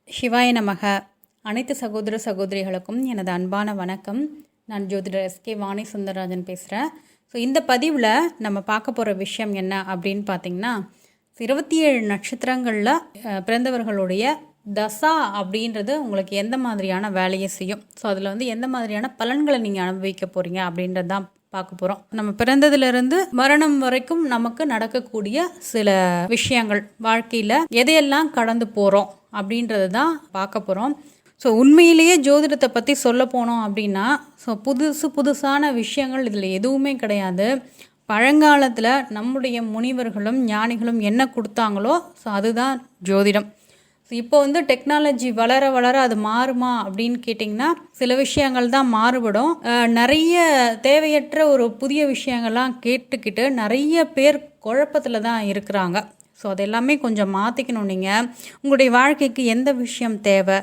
சிவாய நமக. அனைத்து சகோதர சகோதரிகளுக்கும் எனது அன்பான வணக்கம். நான் ஜோதிடர் எஸ்கே வாணி சுந்தரராஜன் பேசுகிறேன். ஸோ இந்த பதிவில் நம்ம பார்க்க போகிற விஷயம் என்ன அப்படின்னு பார்த்திங்கன்னா, 27 நட்சத்திரங்களில் பிறந்தவர்களுடைய தசா அப்படின்றது உங்களுக்கு எந்த மாதிரியான வேலையை செய்யும், ஸோ அதில் எந்த மாதிரியான பலன்களை நீங்கள் அனுபவிக்க போகிறீங்க அப்படின்றது தான் பார்க்க போகிறோம். நம்ம பிறந்ததுலேருந்து மரணம் வரைக்கும் நமக்கு நடக்கக்கூடிய சில விஷயங்கள், வாழ்க்கையில் எதையெல்லாம் கடந்து போகிறோம் அப்படின்றது தான் பார்க்க போகிறோம். ஸோ உண்மையிலேயே ஜோதிடத்தை பற்றி சொல்ல போனோம் அப்படின்னா, ஸோ புதுசான விஷயங்கள் இதில் எதுவுமே கிடையாது. பழங்காலத்தில் நம்முடைய முனிவர்களும் ஞானிகளும் என்ன கொடுத்தாங்களோ ஸோ அதுதான் ஜோதிடம். ஸோ இப்போ டெக்னாலஜி வளர வளர அது மாறுமா அப்படின்னு கேட்டிங்கன்னா, சில விஷயங்கள் தான் மாறுபடும். நிறைய தேவையற்ற ஒரு புதிய விஷயங்கள்லாம் கேட்டுக்கிட்டு நிறைய பேர் குழப்பத்தில் தான் இருக்கிறாங்க. ஸோ அதெல்லாமே கொஞ்சம் மாற்றிக்கணும். நீங்கள் உங்களுடைய வாழ்க்கைக்கு எந்த விஷயம் தேவை,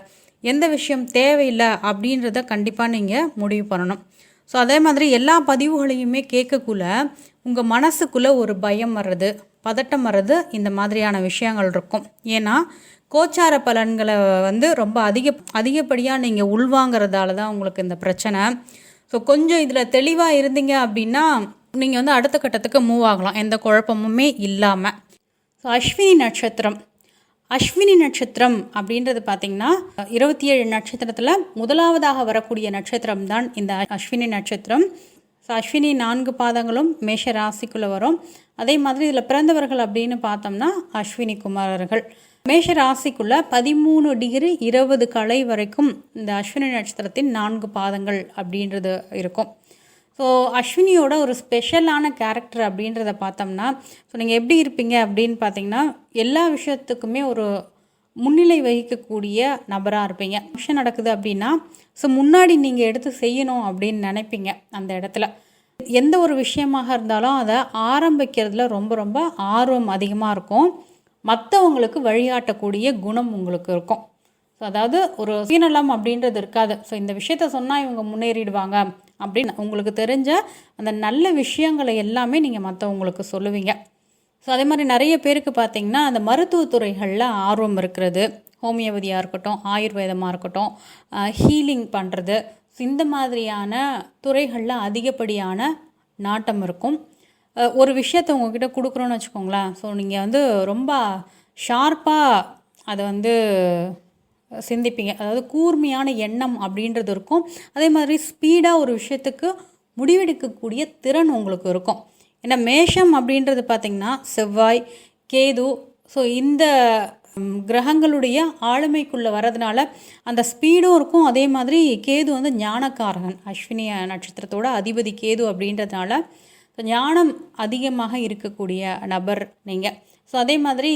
எந்த விஷயம் தேவையில்லை அப்படின்றத கண்டிப்பாக நீங்கள் முடிவு பண்ணணும். ஸோ அதே மாதிரி எல்லா பதிவுகளையுமே கேட்கக்குள்ள உங்கள் மனசுக்குள்ளே ஒரு பயம் வர்றது, பதட்டம் வர்றது, இந்த மாதிரியான விஷயங்கள் இருக்கும். ஏன்னா கோச்சார பலன்களை ரொம்ப அதிகப்படியாக நீங்கள் உள்வாங்கிறதால தான் உங்களுக்கு இந்த பிரச்சனை. ஸோ கொஞ்சம் இதில் தெளிவாக இருந்தீங்க அப்படின்னா நீங்கள் அடுத்த கட்டத்துக்கு மூவ் ஆகலாம், எந்த குழப்பமுமே இல்லாமல். ஸோ அஸ்வினி நட்சத்திரம் அப்படின்றது பார்த்திங்கன்னா 27 நட்சத்திரத்தில் முதலாவதாக வரக்கூடிய நட்சத்திரம் தான் இந்த அஸ்வினி நட்சத்திரம். ஸோ அஸ்வினி 4 பாதங்களும் மேஷ ராசிக்குள்ளே வரும். அதே மாதிரி இதில் பிறந்தவர்கள் அப்படின்னு பார்த்தோம்னா அஸ்வினி குமாரர்கள். மேஷ ராசிக்குள்ளே 13 டிகிரி 20 கலை வரைக்கும் இந்த அஸ்வினி நட்சத்திரத்தின் 4 பாதங்கள் அப்படின்றது இருக்கும். ஸோ அஸ்வினியோட ஒரு ஸ்பெஷலான கேரக்டர் அப்படின்றத பார்த்தோம்னா, ஸோ நீங்கள் எப்படி இருப்பீங்க அப்படின்னு பார்த்தீங்கன்னா, எல்லா விஷயத்துக்குமே ஒரு முன்னிலை வகிக்கக்கூடிய நபராக இருப்பீங்க. விஷயம் நடக்குது அப்படின்னா ஸோ முன்னாடி நீங்கள் எடுத்து செய்யணும் அப்படின்னு நினைப்பீங்க. அந்த இடத்துல எந்த ஒரு விஷயமாக இருந்தாலும் அதை ஆரம்பிக்கிறதுல ரொம்ப ரொம்ப ஆர்வம் அதிகமாக இருக்கும். மற்றவங்களுக்கு வழிகாட்டக்கூடிய குணம் உங்களுக்கு இருக்கும். ஸோ அதாவது ஒரு சுயநலம் அப்படின்றது இருக்காது. ஸோ இந்த விஷயத்த சொன்னால் இவங்க முன்னேறிடுவாங்க அப்படின்னு உங்களுக்கு தெரிஞ்ச அந்த நல்ல விஷயங்களை எல்லாமே நீங்கள் மற்றவங்களுக்கு சொல்லுவீங்க. ஸோ அதே மாதிரி நிறைய பேருக்கு பார்த்திங்கன்னா அந்த மருத்துவத்துறைகளில் ஆர்வம் இருக்கிறது. ஹோமியோபதியாக இருக்கட்டும், ஆயுர்வேதமாக இருக்கட்டும், ஹீலிங் பண்ணுறது, இந்த மாதிரியான துறைகளில் அதிகப்படியான நாட்டம் இருக்கும். ஒரு விஷயத்தை உங்ககிட்ட கொடுக்குறோன்னு வச்சுக்கோங்களேன், ஸோ நீங்கள் ரொம்ப ஷார்ப்பாக அதை சிந்திப்பீங்க. அதாவது கூர்மையான எண்ணம் அப்படின்றது இருக்கும். அதே மாதிரி ஸ்பீடாக ஒரு விஷயத்துக்கு முடிவெடுக்கக்கூடிய திறன் உங்களுக்கு இருக்கும். ஏன்னா மேஷம் அப்படின்றது பார்த்திங்கன்னா செவ்வாய், கேது, ஸோ இந்த கிரகங்களுடைய ஆளுமைக்குள்ளே வரதுனால அந்த ஸ்பீடும் இருக்கும். அதே மாதிரி கேது ஞானக்காரகன், அஸ்வினி நட்சத்திரத்தோட அதிபதி கேது அப்படின்றதுனால ஞானம் அதிகமாக இருக்கக்கூடிய நபர் நீங்கள். ஸோ அதே மாதிரி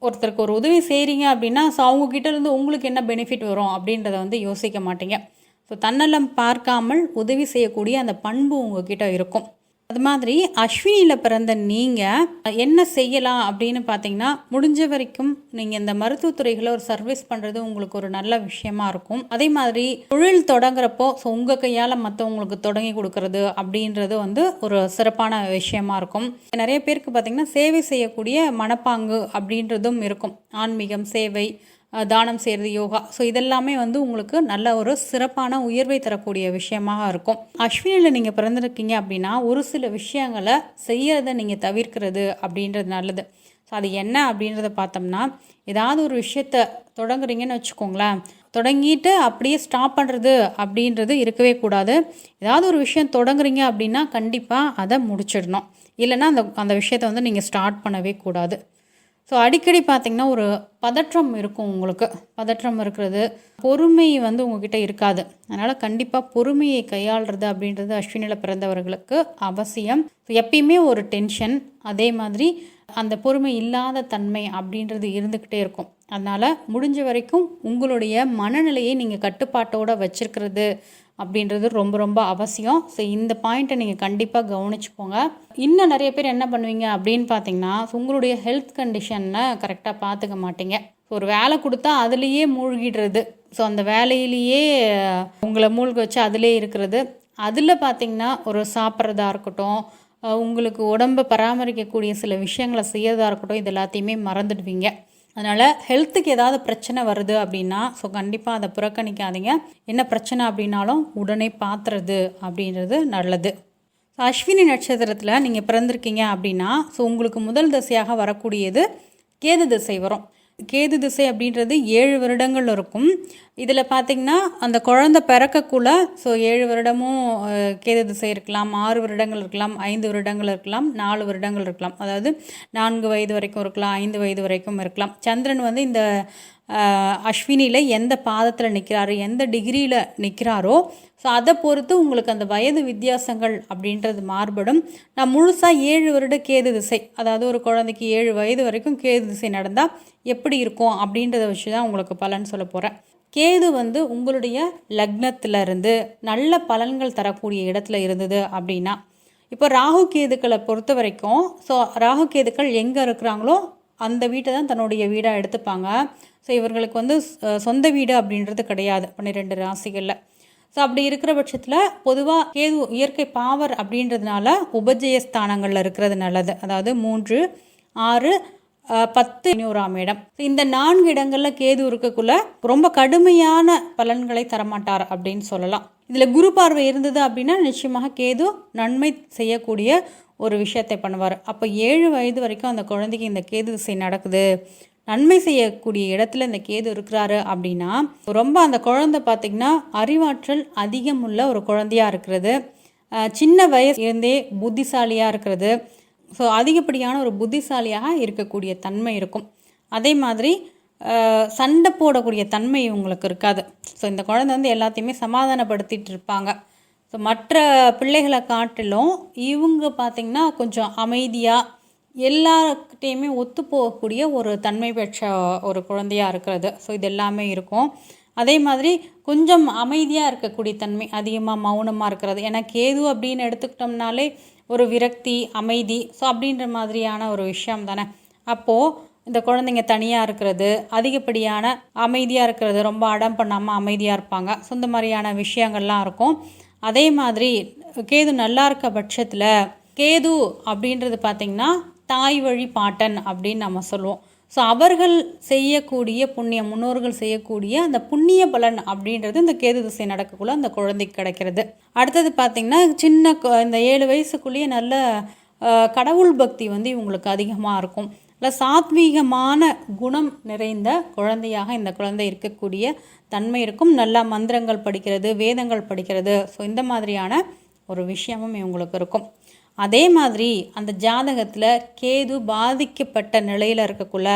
ஒருத்தருக்கு ஒரு உதவி செய்கிறீங்க அப்படின்னா ஸோ அவங்கக்கிட்டேருந்து உங்களுக்கு என்ன பெனிஃபிட் வரும் அப்படின்றத யோசிக்க மாட்டீங்க. ஸோ தன்னலம் பார்க்காமல் உதவி செய்யக்கூடிய அந்த பண்பு உங்ககிட்ட இருக்கும். அது மாதிரி அஸ்வினியில் பிறந்த நீங்கள் என்ன செய்யலாம் அப்படின்னு பார்த்தீங்கன்னா, முடிஞ்ச வரைக்கும் நீங்கள் இந்த மருத்துவத்துறைகளை ஒரு சர்வீஸ் பண்ணுறது உங்களுக்கு ஒரு நல்ல விஷயமா இருக்கும். அதே மாதிரி தொழில் தொடங்குறப்போ ஸோ உங்கள் கையால் மற்றவங்களுக்கு தொடங்கி கொடுக்கறது அப்படின்றது ஒரு சிறப்பான விஷயமா இருக்கும். நிறைய பேருக்கு பார்த்திங்கன்னா சேவை செய்யக்கூடிய மனப்பாங்கு அப்படின்றதும் இருக்கும். ஆன்மீகம், சேவை, தானம் செய்கிறது, யோகா, ஸோ இதெல்லாமே உங்களுக்கு நல்ல ஒரு சிறப்பான உயர்வை தரக்கூடிய விஷயமாக இருக்கும். அஸ்வினியில் நீங்கள் பிறந்திருக்கீங்க அப்படின்னா ஒரு சில விஷயங்களை செய்யறதை நீங்கள் தவிர்க்கிறது அப்படின்றது நல்லது. ஸோ அது என்ன அப்படின்றத பார்த்தோம்னா, ஏதாவது ஒரு விஷயத்த தொடங்குறீங்கன்னு வச்சுக்கோங்களேன், தொடங்கிட்டு அப்படியே ஸ்டாப் பண்ணுறது அப்படின்றது இருக்கவே கூடாது. ஏதாவது ஒரு விஷயம் தொடங்குறீங்க அப்படின்னா கண்டிப்பாக அதை முடிச்சிடணும். இல்லைன்னா அந்த விஷயத்தை நீங்கள் ஸ்டார்ட் பண்ணவே கூடாது. ஸோ அடிக்கடி பார்த்திங்கன்னா ஒரு பதற்றம் இருக்கும். உங்களுக்கு பதற்றம் இருக்கிறது, பொறுமை உங்ககிட்ட இருக்காது. அதனால் கண்டிப்பாக பொறுமையை கையாளுறது அப்படின்றது அஸ்வினியில் பிறந்தவர்களுக்கு அவசியம். எப்பயுமே ஒரு டென்ஷன், அதே மாதிரி அந்த பொறுமை இல்லாத தன்மை அப்படின்றது இருந்துக்கிட்டே இருக்கும். அதனால் முடிஞ்ச வரைக்கும் உங்களுடைய மனநிலையை நீங்கள் கட்டுப்பாட்டோடு வச்சுருக்கிறது அப்படின்றது ரொம்ப ரொம்ப அவசியம். ஸோ இந்த பாயிண்ட்டை நீங்கள் கண்டிப்பாக கவனிச்சுக்கோங்க. இன்னும் நிறைய பேர் என்ன பண்ணுவீங்க அப்படின்னு பார்த்தீங்கன்னா, உங்களுடைய ஹெல்த் கண்டிஷனை கரெக்டாக பார்த்துக்க மாட்டீங்க. ஒரு வேலை கொடுத்தா அதுலேயே மூழ்கிடுறது. ஸோ அந்த வேலையிலேயே உங்களை மூழ்க வச்சு அதிலே இருக்கிறது. அதில் பார்த்திங்கன்னா ஒரு சாப்பிட்றதா இருக்கட்டும், உங்களுக்கு உடம்பை பராமரிக்கக்கூடிய சில விஷயங்களை செய்யறதா இருக்கட்டும், இது எல்லாத்தையுமே மறந்துடுவீங்க. அதனால் ஹெல்த்துக்கு ஏதாவது பிரச்சனை வருது அப்படின்னா ஸோ கண்டிப்பாக அதை புறக்கணிக்காதீங்க. என்ன பிரச்சனை அப்படின்னாலும் உடனே பார்த்துறது அப்படின்றது நல்லது. ஸோ அஸ்வினி நட்சத்திரத்தில் நீங்கள் பிறந்திருக்கீங்க அப்படின்னா ஸோ உங்களுக்கு முதல் திசையாக வரக்கூடியது கேது திசை வரும். கேது திசை அப்படின்றது 7 வருடங்கள் இருக்கும். இதில் பார்த்திங்கன்னா அந்த குழந்தை பிறக்கக்குள்ளே ஸோ 7 வருடமும் கேது திசை இருக்கலாம், 6 வருடங்கள் இருக்கலாம், 5 வருடங்கள் இருக்கலாம், 4 வருடங்கள் இருக்கலாம். அதாவது 4 வயது வரைக்கும் இருக்கலாம், 5 வயது வரைக்கும் இருக்கலாம். சந்திரன் வந்து இந்த அஸ்வினியில் எந்த பாதத்தில் நிற்கிறாரு, எந்த டிகிரியில் நிற்கிறாரோ ஸோ அதை பொறுத்து உங்களுக்கு அந்த வயது வித்தியாசங்கள் அப்படின்றது மாறுபடும். நான் முழுசாக 7 வருட கேது திசை, அதாவது ஒரு குழந்தைக்கு 7 வயது வரைக்கும் கேது திசை நடந்தால் எப்படி இருக்கும் அப்படின்றத வச்சு தான் உங்களுக்கு பலன் சொல்ல போகிறேன். கேது வந்து உங்களுடைய லக்னத்திலிருந்து நல்ல பலன்கள் தரக்கூடிய இடத்துல இருந்தது அப்படின்னா, இப்போ ராகு கேதுக்களை பொறுத்த வரைக்கும் ஸோ ராகு கேதுக்கள் எங்கே இருக்கிறாங்களோ அந்த வீட்டை தான் தன்னுடைய வீடாக எடுத்துப்பாங்க. ஸோ இவர்களுக்கு வந்து சொந்த வீடு அப்படின்றது கிடையாது 12 ராசிகளில். ஸோ அப்படி இருக்கிற பட்சத்தில் பொதுவாக கேது இயற்கை பாவர் அப்படின்றதுனால உபஜயஸ்தானங்களில் இருக்கிறது நல்லது. அதாவது 3, 6, 10, 11ஆம் இடம். இந்த 4 இடங்களில் கேது இருக்கக்குள்ள ரொம்ப கடுமையான பலன்களை தரமாட்டார் அப்படின்னு சொல்லலாம். இதில் குரு பார்வை இருந்தது அப்படின்னா நிச்சயமாக கேது நன்மை செய்யக்கூடிய ஒரு விஷயத்தை பண்ணுவார். அப்போ 7 வயது வரைக்கும் அந்த குழந்தைக்கு இந்த கேது திசை நடக்குது, நன்மை செய்யக்கூடிய இடத்துல இந்த கேது இருக்கிறாரு அப்படின்னா ரொம்ப அந்த குழந்தை பார்த்திங்கன்னா அறிவாற்றல் அதிகமுள்ள ஒரு குழந்தையாக இருக்கிறது, சின்ன வயசு இருந்தே புத்திசாலியாக இருக்கிறது, ஸோ அதிகப்படியான ஒரு புத்திசாலியாக இருக்கக்கூடிய தன்மை இருக்கும். அதே மாதிரி சண்டை போடக்கூடிய தன்மை இவங்களுக்கு இருக்காது. ஸோ இந்த குழந்தை வந்து எல்லாத்தையுமே சமாதானப்படுத்திட்டு இருப்பாங்க. ஸோ மற்ற பிள்ளைகளை காட்டிலும் இவங்க பார்த்திங்கன்னா கொஞ்சம் அமைதியாக எல்லார்கிட்டையுமே ஒத்து போகக்கூடிய ஒரு தன்மை பெற்ற ஒரு குழந்தையாக இருக்கிறது. ஸோ இது எல்லாமே இருக்கும். அதே மாதிரி கொஞ்சம் அமைதியாக இருக்கக்கூடிய தன்மை, அதிகமாக மௌனமாக இருக்கிறது. ஏன்னா கேது அப்படின்னு எடுத்துக்கிட்டோம்னாலே ஒரு விரக்தி, அமைதி, ஸோ அப்படின்ற மாதிரியான ஒரு விஷயம் தானே. அப்போது இந்த குழந்தைங்க தனியாக இருக்கிறது, அதிகப்படியான அமைதியாக இருக்கிறது, ரொம்ப அடம் பண்ணாமல் அமைதியாக இருப்பாங்க. ஸோ இந்த மாதிரியான விஷயங்கள்லாம் இருக்கும். அதே மாதிரி கேது நல்லா இருக்க பட்சத்தில் கேது அப்படின்றது பார்த்திங்கன்னா தாய் வழி பாட்டன் அப்படின்னு நம்ம சொல்லுவோம். ஸோ அவர்கள் செய்யக்கூடிய புண்ணியம், முன்னோர்கள் செய்யக்கூடிய அந்த புண்ணிய பலன் அப்படின்றது இந்த கேது திசை நடக்கக்குள்ள அந்த குழந்தைக்கு கிடைக்கிறது. அடுத்தது பார்த்திங்கன்னா சின்ன இந்த 7 வயசுக்குள்ளேயே நல்ல கடவுள் பக்தி வந்து இவங்களுக்கு அதிகமாக இருக்கும். இல்லை சாத்வீகமான குணம் நிறைந்த குழந்தையாக இந்த குழந்தை இருக்கக்கூடிய தன்மை இருக்கும். நல்லா மந்திரங்கள் படிக்கிறது, வேதங்கள் படிக்கிறது, ஸோ இந்த மாதிரியான ஒரு விஷயமும் இவங்களுக்கு இருக்கும். அதே மாதிரி அந்த ஜாதகத்தில் கேது பாதிக்கப்பட்ட நிலையில் இருக்கக்குள்ள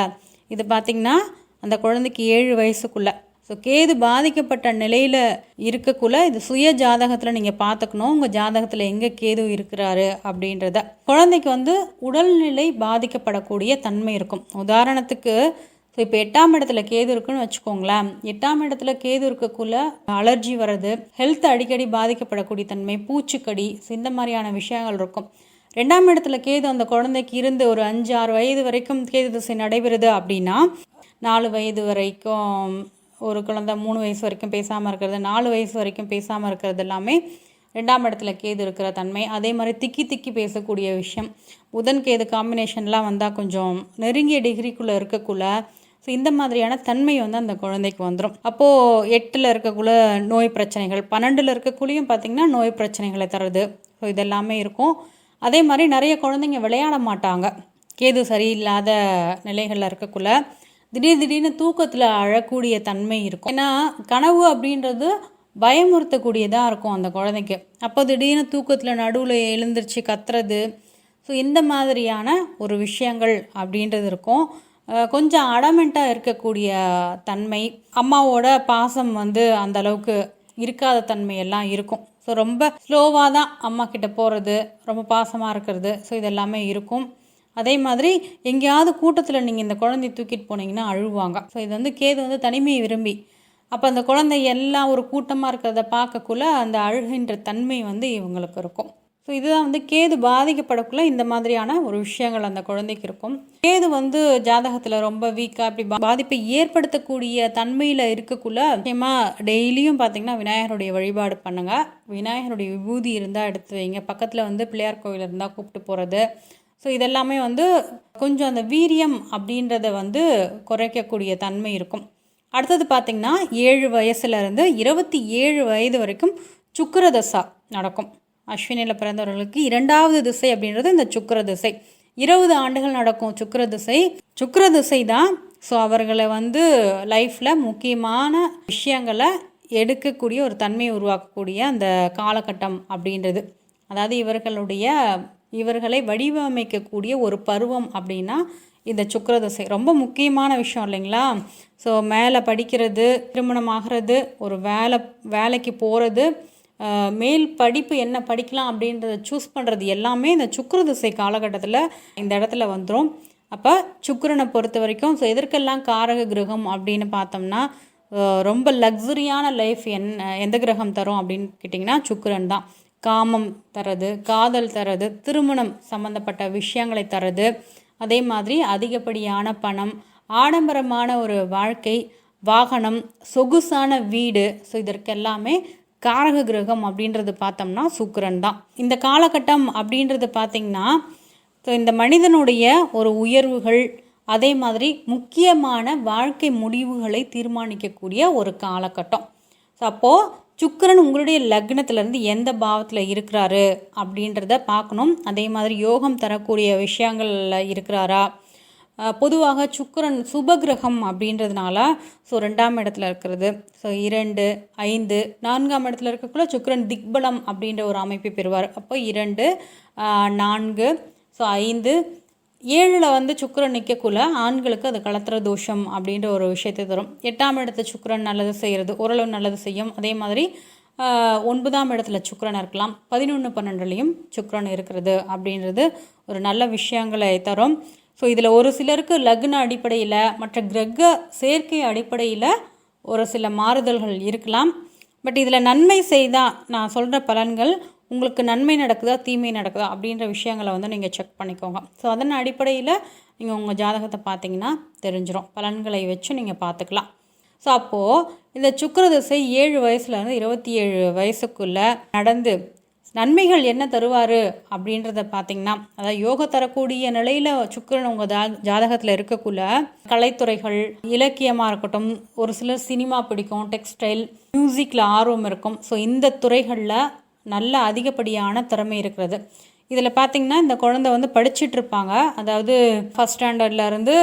இது பார்த்திங்கன்னா அந்த குழந்தைக்கு 7 வயசுக்குள்ளே ஸோ கேது பாதிக்கப்பட்ட நிலையில் இருக்கக்குள்ள இது சுய ஜாதகத்தில் நீங்கள் பார்த்துக்கணும். உங்கள் ஜாதகத்தில் எங்கே கேது இருக்கிறாரு அப்படின்றத. குழந்தைக்கு வந்து உடல்நிலை பாதிக்கப்படக்கூடிய தன்மை இருக்கும். உதாரணத்துக்கு ஸோ இப்போ 8ஆம் இடத்துல கேது இருக்குன்னு வச்சுக்கோங்களேன். 8ஆம் இடத்துல கேது இருக்கக்குள்ள அலர்ஜி வர்றது, ஹெல்த் அடிக்கடி பாதிக்கப்படக்கூடிய தன்மை, பூச்சிக்கடி, இந்த மாதிரியான விஷயங்கள் இருக்கும். 2ஆம் இடத்துல கேது அந்த குழந்தைக்கு இருந்து ஒரு 5, 6 வயது வரைக்கும் கேது திசை நடைபெறுது அப்படின்னா 4 வயது வரைக்கும் ஒரு குழந்தை 3 வயசு வரைக்கும் பேசாமல் இருக்கிறது, 4 வயசு வரைக்கும் பேசாமல் இருக்கிறது எல்லாமே 2ஆம் இடத்துல கேது இருக்கிற தன்மை. அதே மாதிரி திக்கி திக்கி பேசக்கூடிய விஷயம், புதன் கேது காம்பினேஷன்லாம் வந்தால் கொஞ்சம் நெருங்கிய டிகிரிக்குள்ளே இருக்கக்குள்ள ஸோ இந்த மாதிரியான தன்மை வந்து அந்த குழந்தைக்கு வந்துடும். அப்போது 8ல் இருக்கக்குள்ள நோய் பிரச்சனைகள், 12ல் இருக்கக்குள்ளேயும் பார்த்திங்கன்னா நோய் பிரச்சனைகளை தருது. ஸோ இதெல்லாமே இருக்கும். அதே மாதிரி நிறைய குழந்தைங்க விளையாட மாட்டாங்க. கேது சரியில்லாத நிலைகளில் இருக்கக்குள்ள திடீர்னு தூக்கத்தில் அழக்கூடிய தன்மை இருக்கும். ஏன்னா கனவு அப்படின்றது பயமுறுத்தக்கூடியதாக இருக்கும் அந்த குழந்தைக்கு. அப்போ திடீர்னு தூக்கத்தில் நடுவில் எழுந்திரிச்சு கத்துறது, ஸோ இந்த மாதிரியான ஒரு விஷயங்கள் அப்படின்றது இருக்கும். கொஞ்சம் அடமெண்ட்டாக இருக்கக்கூடிய தன்மை, அம்மாவோட பாசம் வந்து அந்த அளவுக்கு இருக்காத தன்மையெல்லாம் இருக்கும். ஸோ ரொம்ப ஸ்லோவாக தான் அம்மா கிட்ட போகிறது, ரொம்ப பாசமாக இருக்கிறது, ஸோ இதெல்லாமே இருக்கும். அதே மாதிரி எங்கேயாவது கூட்டத்தில் நீங்கள் இந்த குழந்தைய தூக்கிட்டு போனீங்கன்னா அழுவாங்க. ஸோ இது வந்து கேது வந்து தனிமையை விரும்பி, அப்போ அந்த குழந்தை எல்லாம் ஒரு கூட்டமாக இருக்கிறத பார்க்கக்குள்ள அந்த அழுகின்ற தன்மை வந்து இவங்களுக்கு இருக்கும். ஸோ இதுதான் வந்து கேது பாதிக்கப்படக்குள்ள இந்த மாதிரியான ஒரு விஷயங்கள் அந்த குழந்தைக்கு இருக்கும். கேது வந்து ஜாதகத்தில் ரொம்ப வீக்காக அப்படி பாதிப்பை ஏற்படுத்தக்கூடிய தன்மையில் இருக்கக்குள்ள முக்கியமாக டெய்லியும் பார்த்திங்கன்னா விநாயகருடைய வழிபாடு பண்ணுங்கள். விநாயகருடைய விபூதி இருந்தால் எடுத்து வைங்க. பக்கத்தில் வந்து பிள்ளையார் கோவில் இருந்தால் கூப்பிட்டு போகிறது, ஸோ இதெல்லாமே வந்து கொஞ்சம் அந்த வீரியம் அப்படின்றத வந்து குறைக்கக்கூடிய தன்மை இருக்கும். அடுத்தது பார்த்திங்கன்னா 7 வயசுலேருந்து 27 வயது வரைக்கும் சுக்கிரதசா நடக்கும். அஸ்வினியில் பிறந்தவர்களுக்கு 2வது திசை அப்படின்றது இந்த சுக்கிர திசை. 20 ஆண்டுகள் நடக்கும் சுக்கிர திசை தான். ஸோ அவர்களை வந்து லைஃப்பில் முக்கியமான விஷயங்களை எடுக்கக்கூடிய ஒரு தன்மையை உருவாக்கக்கூடிய அந்த காலகட்டம் அப்படின்றது. அதாவது இவர்களை வடிவமைக்கக்கூடிய ஒரு பருவம் அப்படின்னா இந்த சுக்கிரதசை ரொம்ப முக்கியமான விஷயம் இல்லைங்களா? ஸோ மேலே படிக்கிறது, திருமணம் ஆகிறது, ஒரு வேலைக்கு போகிறது, மேல் படிப்பு என்ன படிக்கலாம் அப்படின்றத சூஸ் பண்ணுறது எல்லாமே இந்த சுக்கிரதசை காலகட்டத்தில் இந்த இடத்துல வந்துடும். அப்போ சுக்கிரனை பொறுத்த வரைக்கும் ஸோ எதற்கெல்லாம் காரக கிரகம் அப்படின்னு பார்த்தோம்னா ரொம்ப லக்ஸரியான லைஃப் எந்த கிரகம் தரும் அப்படின்னு கேட்டிங்கன்னா சுக்கிரன் தான். காமம் தரது, காதல் தரது, திருமணம் சம்மந்தப்பட்ட விஷயங்களை தரது, அதே மாதிரி அதிகப்படியான பணம், ஆடம்பரமான ஒரு வாழ்க்கை, வாகனம், சொகுசான வீடு. ஸோ இதற்கெல்லாமே காரக கிரகம் அப்படின்றது பார்த்தோம்னா சுக்கிரன் தான். இந்த காலகட்டம் அப்படின்றது பார்த்திங்கன்னா ஸோ இந்த மனிதனுடைய ஒரு உயர்வுகள், அதே மாதிரி முக்கியமான வாழ்க்கை முடிவுகளை தீர்மானிக்கக்கூடிய ஒரு காலகட்டம். ஸோ அப்போது சுக்கிரன் உங்களுடைய லக்னத்திலேருந்து எந்த பாவத்தில் இருக்கிறாரு அப்படின்றத பார்க்கணும். அதே மாதிரி யோகம் தரக்கூடிய விஷயங்களில் இருக்கிறாரா. பொதுவாக சுக்கிரன் சுபகிரகம் அப்படின்றதுனால ஸோ 2ஆம் இடத்துல இருக்கிறது. ஸோ 2, 5, 4ஆம் இடத்துல இருக்கக்குள்ள சுக்கிரன் திக்பலம் அப்படின்ற ஒரு அமைப்பை பெறுவார். அப்போ 2, 4, ஸோ 5, 7ல் வந்து சுக்கிரன் நிற்கக்குள்ள ஆண்களுக்கு அது கலத்திர தோஷம் அப்படின்ற ஒரு விஷயத்தை தரும். 8ஆம் இடத்துல சுக்கிரன் நல்லது செய்கிறது, ஓரளவு நல்லது செய்யும். அதே மாதிரி 9ஆம் இடத்துல சுக்கிரன் இருக்கலாம், 11, 12லையும் சுக்கிரன் இருக்கிறது அப்படின்றது ஒரு நல்ல விஷயங்களை தரும். ஸோ இதில் ஒரு சிலருக்கு லக்ன அடிப்படையில், மற்ற கிரக சேர்க்கை அடிப்படையில் ஒரு சில மாறுதல்கள் இருக்கலாம். பட் இதில் நன்மை செய்தால் நான் சொல்கிற பலன்கள் உங்களுக்கு நன்மை நடக்குதா தீமை நடக்குதா அப்படின்ற விஷயங்களை வந்து நீங்கள் செக் பண்ணிக்கோங்க. ஸோ அதன் அடிப்படையில் நீங்கள் உங்கள் ஜாதகத்தை பார்த்தீங்கன்னா தெரிஞ்சிடும். பலன்களை வச்சு நீங்கள் பார்த்துக்கலாம். ஸோ அப்போது இந்த சுக்கிரதசை 7 வயசுலேருந்து 27 வயசுக்குள்ளே நடந்து நன்மைகள் என்ன தருவார் அப்படின்றத பார்த்திங்கன்னா, அதாவது யோக தரக்கூடிய நிலையில் சுக்கிரன் உங்கள் ஜாதகத்தில் இருக்கக்குள்ள கலைத்துறைகள், இலக்கியமாக இருக்கட்டும், ஒரு சிலர் சினிமா பிடிக்கும், டெக்ஸ்டைல், மியூசிக்கில் ஆர்வம் இருக்கும். ஸோ இந்த துறைகளில் நல்ல அதிகப்படியான திறமை இருக்கிறது. இதில் பார்த்திங்கன்னா இந்த குழந்தை வந்து படிச்சுட்ருப்பாங்க. அதாவது ஃபஸ்ட் ஸ்டாண்டர்ட்லேருந்து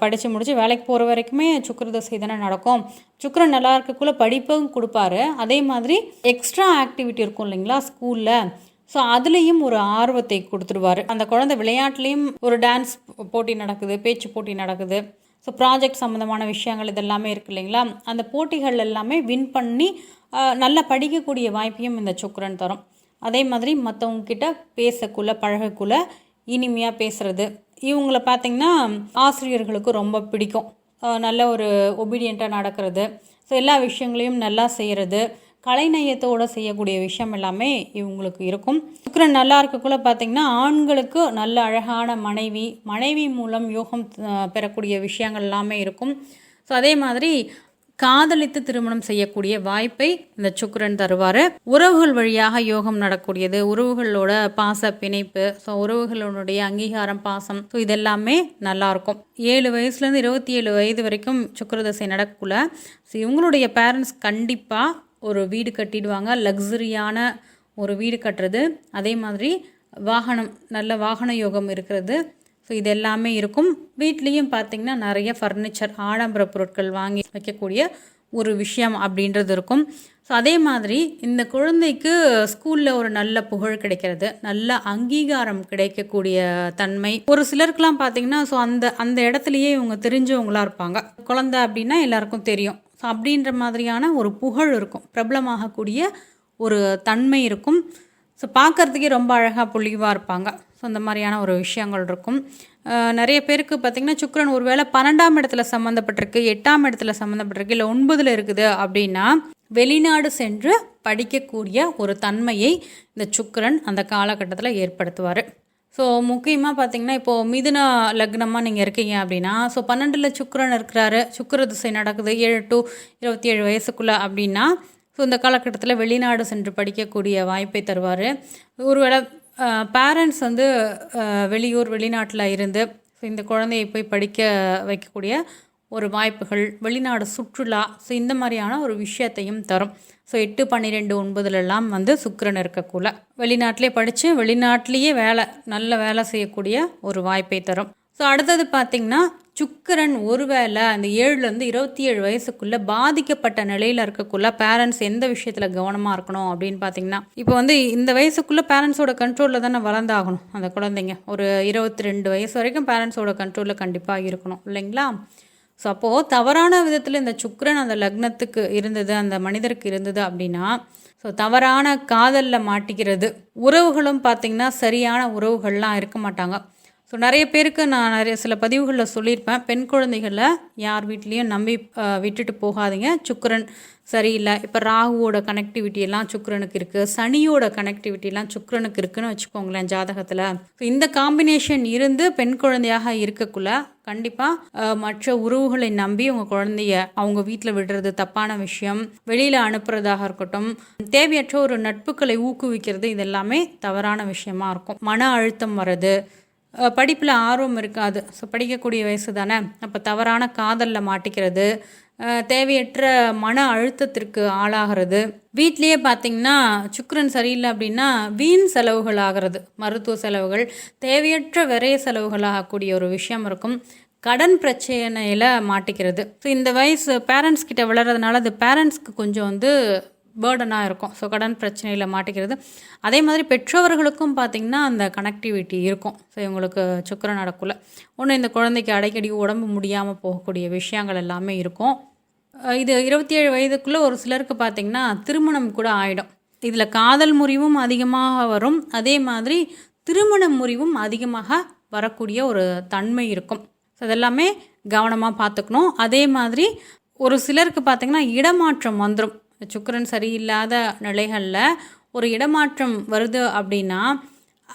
படித்து முடித்து வேலைக்கு போகிற வரைக்குமே சுக்கிரதசை தானே நடக்கும். சுக்கிரன் நல்லா இருக்கக்குள்ளே படிப்பும் கொடுப்பாரு. அதே மாதிரி எக்ஸ்ட்ரா ஆக்டிவிட்டி இருக்கும் இல்லைங்களா ஸ்கூலில். ஸோ அதுலேயும் ஒரு ஆர்வத்தை கொடுத்துருவார். அந்த குழந்தை விளையாட்டுலேயும் ஒரு டான்ஸ் போட்டி நடக்குது, பேச்சு போட்டி நடக்குது. ஸோ ப்ராஜெக்ட் சம்மந்தமான விஷயங்கள் இதெல்லாமே இருக்குது இல்லைங்களா. அந்த போட்டிகள் எல்லாமே வின் பண்ணி நல்லா படிக்கக்கூடிய வாய்ப்பையும் இந்த சுக்கிரன் தரும். அதே மாதிரி மற்றவங்கக்கிட்ட பேசக்குள்ள, பழகக்குள்ள இனிமையாக பேசுகிறது. இவங்கள பார்த்திங்கன்னா ஆசிரியர்களுக்கு ரொம்ப பிடிக்கும். நல்ல ஒரு ஒபீடியண்ட்டாக நடக்கிறது. ஸோ எல்லா விஷயங்களையும் நல்லா செய்கிறது, கலைநயத்தோடு செய்யக்கூடிய விஷயம் எல்லாமே இவங்களுக்கு இருக்கும். சுக்கிரன் நல்லா இருக்கக்குள்ள பார்த்திங்கன்னா ஆண்களுக்கு நல்ல அழகான மனைவி மூலம் யோகம் பெறக்கூடிய விஷயங்கள் எல்லாமே இருக்கும். ஸோ அதே மாதிரி காதலித்து திருமணம் செய்யக்கூடிய வாய்ப்பை இந்த சுக்கிரன் தருவார். உறவுகள் வழியாக யோகம் நடக்கூடியது, உறவுகளோட பாச பிணைப்பு, ஸோ உறவுகளுடைய அங்கீகாரம், பாசம், ஸோ இதெல்லாமே நல்லாயிருக்கும். 7 வயசுலேருந்து 27 வயது வரைக்கும் சுக்கிரதசை நடக்கக்குள்ள ஸோ இவங்களுடைய பேரண்ட்ஸ் கண்டிப்பாக ஒரு வீடு கட்டிடுவாங்க. லக்ஸரியான ஒரு வீடு கட்டுறது, அதே மாதிரி வாகனம், நல்ல வாகன யோகம் இருக்கிறது. ஸோ இது எல்லாமே இருக்கும். வீட்லேயும் பார்த்திங்கன்னா நிறைய ஃபர்னிச்சர், ஆடம்பர பொருட்கள் வாங்கி வைக்கக்கூடிய ஒரு விஷயம் அப்படின்றது இருக்கும். ஸோ அதே மாதிரி இந்த குழந்தைக்கு ஸ்கூலில் ஒரு நல்ல புகழ் கிடைக்கிறது, நல்ல அங்கீகாரம் கிடைக்கக்கூடிய தன்மை. ஒரு சிலருக்கெலாம் பார்த்திங்கன்னா ஸோ அந்த இடத்துலையே இவங்க தெரிஞ்சவங்களாக இருப்பாங்க. குழந்தை அப்படின்னா எல்லாருக்கும் தெரியும். ஸோ அப்படின்ற மாதிரியான ஒரு புகழ் இருக்கும், பிரபலமாகக்கூடிய ஒரு தன்மை இருக்கும். ஸோ பார்க்குறதுக்கே ரொம்ப அழகாக பொலிவாக இருப்பாங்க. ஸோ அந்த மாதிரியான ஒரு விஷயங்கள் இருக்கும். நிறைய பேருக்கு பார்த்திங்கன்னா சுக்கிரன் ஒரு வேளை 12ஆம் இடத்துல சம்மந்தப்பட்டிருக்கு, 8ஆம் இடத்துல சம்மந்தப்பட்டிருக்கு, இல்லை 9ல் இருக்குது அப்படின்னா வெளிநாடு சென்று படிக்கக்கூடிய ஒரு தன்மையை இந்த சுக்கிரன் அந்த காலகட்டத்தில் ஏற்படுத்துவார். ஸோ முக்கியமாக பார்த்திங்கன்னா இப்போது மிதுன லக்னமாக நீங்கள் இருக்கீங்க அப்படின்னா ஸோ 12ல் சுக்கிரன் இருக்கிறாரு, சுக்கிர திசை நடக்குது 7 to 27 வயசுக்குள்ளே அப்படின்னா ஸோ இந்த காலகட்டத்தில் வெளிநாடு சென்று படிக்கக்கூடிய வாய்ப்பை தருவார். ஒருவேளை பேரண்ட்ஸ் வந்து வெளியூர் வெளிநாட்டில் இருந்து ஸோ இந்த குழந்தையை போய் படிக்க வைக்கக்கூடிய ஒரு வாய்ப்புகள், வெளிநாடு சுற்றுலா, ஸோ இந்த மாதிரியான ஒரு விஷயத்தையும் தரும். ஸோ 8, 12, 9லெல்லாம் வந்து சுக்கிரன் இருக்கக்குள்ள வெளிநாட்டிலே படித்து வெளிநாட்டிலேயே நல்ல வேலை செய்யக்கூடிய ஒரு வாய்ப்பை தரும். ஸோ அடுத்தது பார்த்திங்கன்னா சுக்கிரன் ஒருவேளை அந்த 7லேருந்து 27 வயசுக்குள்ளே பாதிக்கப்பட்ட நிலையில் இருக்கக்குள்ள பேரண்ட்ஸ் எந்த விஷயத்தில் கவனமாக இருக்கணும் அப்படின்னு பார்த்திங்கன்னா, இப்போ வந்து இந்த வயசுக்குள்ளே பேரண்ட்ஸோட கண்ட்ரோலில் தானே வளர்ந்தாகணும் அந்த குழந்தைங்க. ஒரு 22 வயசு வரைக்கும் பேரண்ட்ஸோட கண்ட்ரோலில் கண்டிப்பாக இருக்கணும் இல்லைங்களா? ஸோ அப்போது தவறான விதத்தில் இந்த சுக்கிரன் அந்த லக்னத்துக்கு இருந்தது, அந்த மனிதருக்கு இருந்தது அப்படின்னா, ஸோ தவறான காதலில் மாட்டிக்கிறது, உறவுகளும் பார்த்திங்கன்னா சரியான உறவுகள்லாம் இருக்க மாட்டாங்க. ஸோ நிறைய பேருக்கு நான் சில பதிவுகளில் சொல்லியிருப்பேன், பெண் குழந்தைகளை யார் வீட்லேயும் நம்பி விட்டுட்டு போகாதீங்க, சுக்கிரன் சரியில்லை. இப்போ ராகுவோட கனெக்டிவிட்டியெல்லாம் சுக்கிரனுக்கு இருக்குது, சனியோட கனெக்டிவிட்டியெல்லாம் சுக்கிரனுக்கு இருக்குதுன்னு வச்சுக்கோங்களேன் ஜாதகத்தில். ஸோ இந்த காம்பினேஷன் இருந்து பெண் குழந்தையாக இருக்கக்குள்ள கண்டிப்பாக மற்ற உறவுகளை நம்பி உங்கள் குழந்தைய அவங்க வீட்டில் விடுறது தப்பான விஷயம், வெளியில் அனுப்புறதாக இருக்கட்டும், தேவையற்ற ஒரு நட்புகளை ஊக்குவிக்கிறது, இது எல்லாமே தவறான விஷயமா இருக்கும். மன அழுத்தம் வர்றது, படிப்பில் ஆர்வம் இருக்காது, ஸோ படிக்கக்கூடிய வயசு தானே, அப்போ தவறான காதலில் மாட்டிக்கிறது, தேவையற்ற மன அழுத்தத்திற்கு ஆளாகிறது. வீட்லேயே பார்த்திங்கன்னா சுக்கிரன் சரியில்லை அப்படின்னா வீண் செலவுகள் ஆகிறது, மருத்துவ செலவுகள், தேவையற்ற விரைய செலவுகள் ஆகக்கூடிய ஒரு விஷயம் இருக்கும். கடன் பிரச்சனையில் மாட்டிக்கிறது. ஸோ இந்த வயசு பேரண்ட்ஸ் கிட்ட விளையாடுறதுனால அது பேரண்ட்ஸ்க்கு கொஞ்சம் வந்து பேர்டனாக இருக்கும். ஸோ கடன் பிரச்சனையில் மாட்டிக்கிறது. அதே மாதிரி பெற்றோர்களுக்கும் பார்த்திங்கன்னா அந்த கனெக்டிவிட்டி இருக்கும். ஸோ இவங்களுக்கு சுக்கிரன் நடக்குள்ள ஒன்று இந்த குழந்தைக்கு அடிக்கடி உடம்பு முடியாமல் போகக்கூடிய விஷயங்கள் எல்லாமே இருக்கும். இது 27 வயதுக்குள்ளே ஒரு சிலருக்கு பார்த்திங்கன்னா திருமணம் கூட ஆகிடும். இதில் காதல் முறிவும் அதிகமாக வரும், அதே மாதிரி திருமண முறிவும் அதிகமாக வரக்கூடிய ஒரு தன்மை இருக்கும். ஸோ இதெல்லாமே கவனமாக பார்த்துக்கணும். அதே மாதிரி ஒரு சிலருக்கு பார்த்திங்கன்னா இடமாற்றம் வந்துடும். சுக்கிரன் சரியில்லாத நிலைகளில் ஒரு இடமாற்றம் வருது அப்படின்னா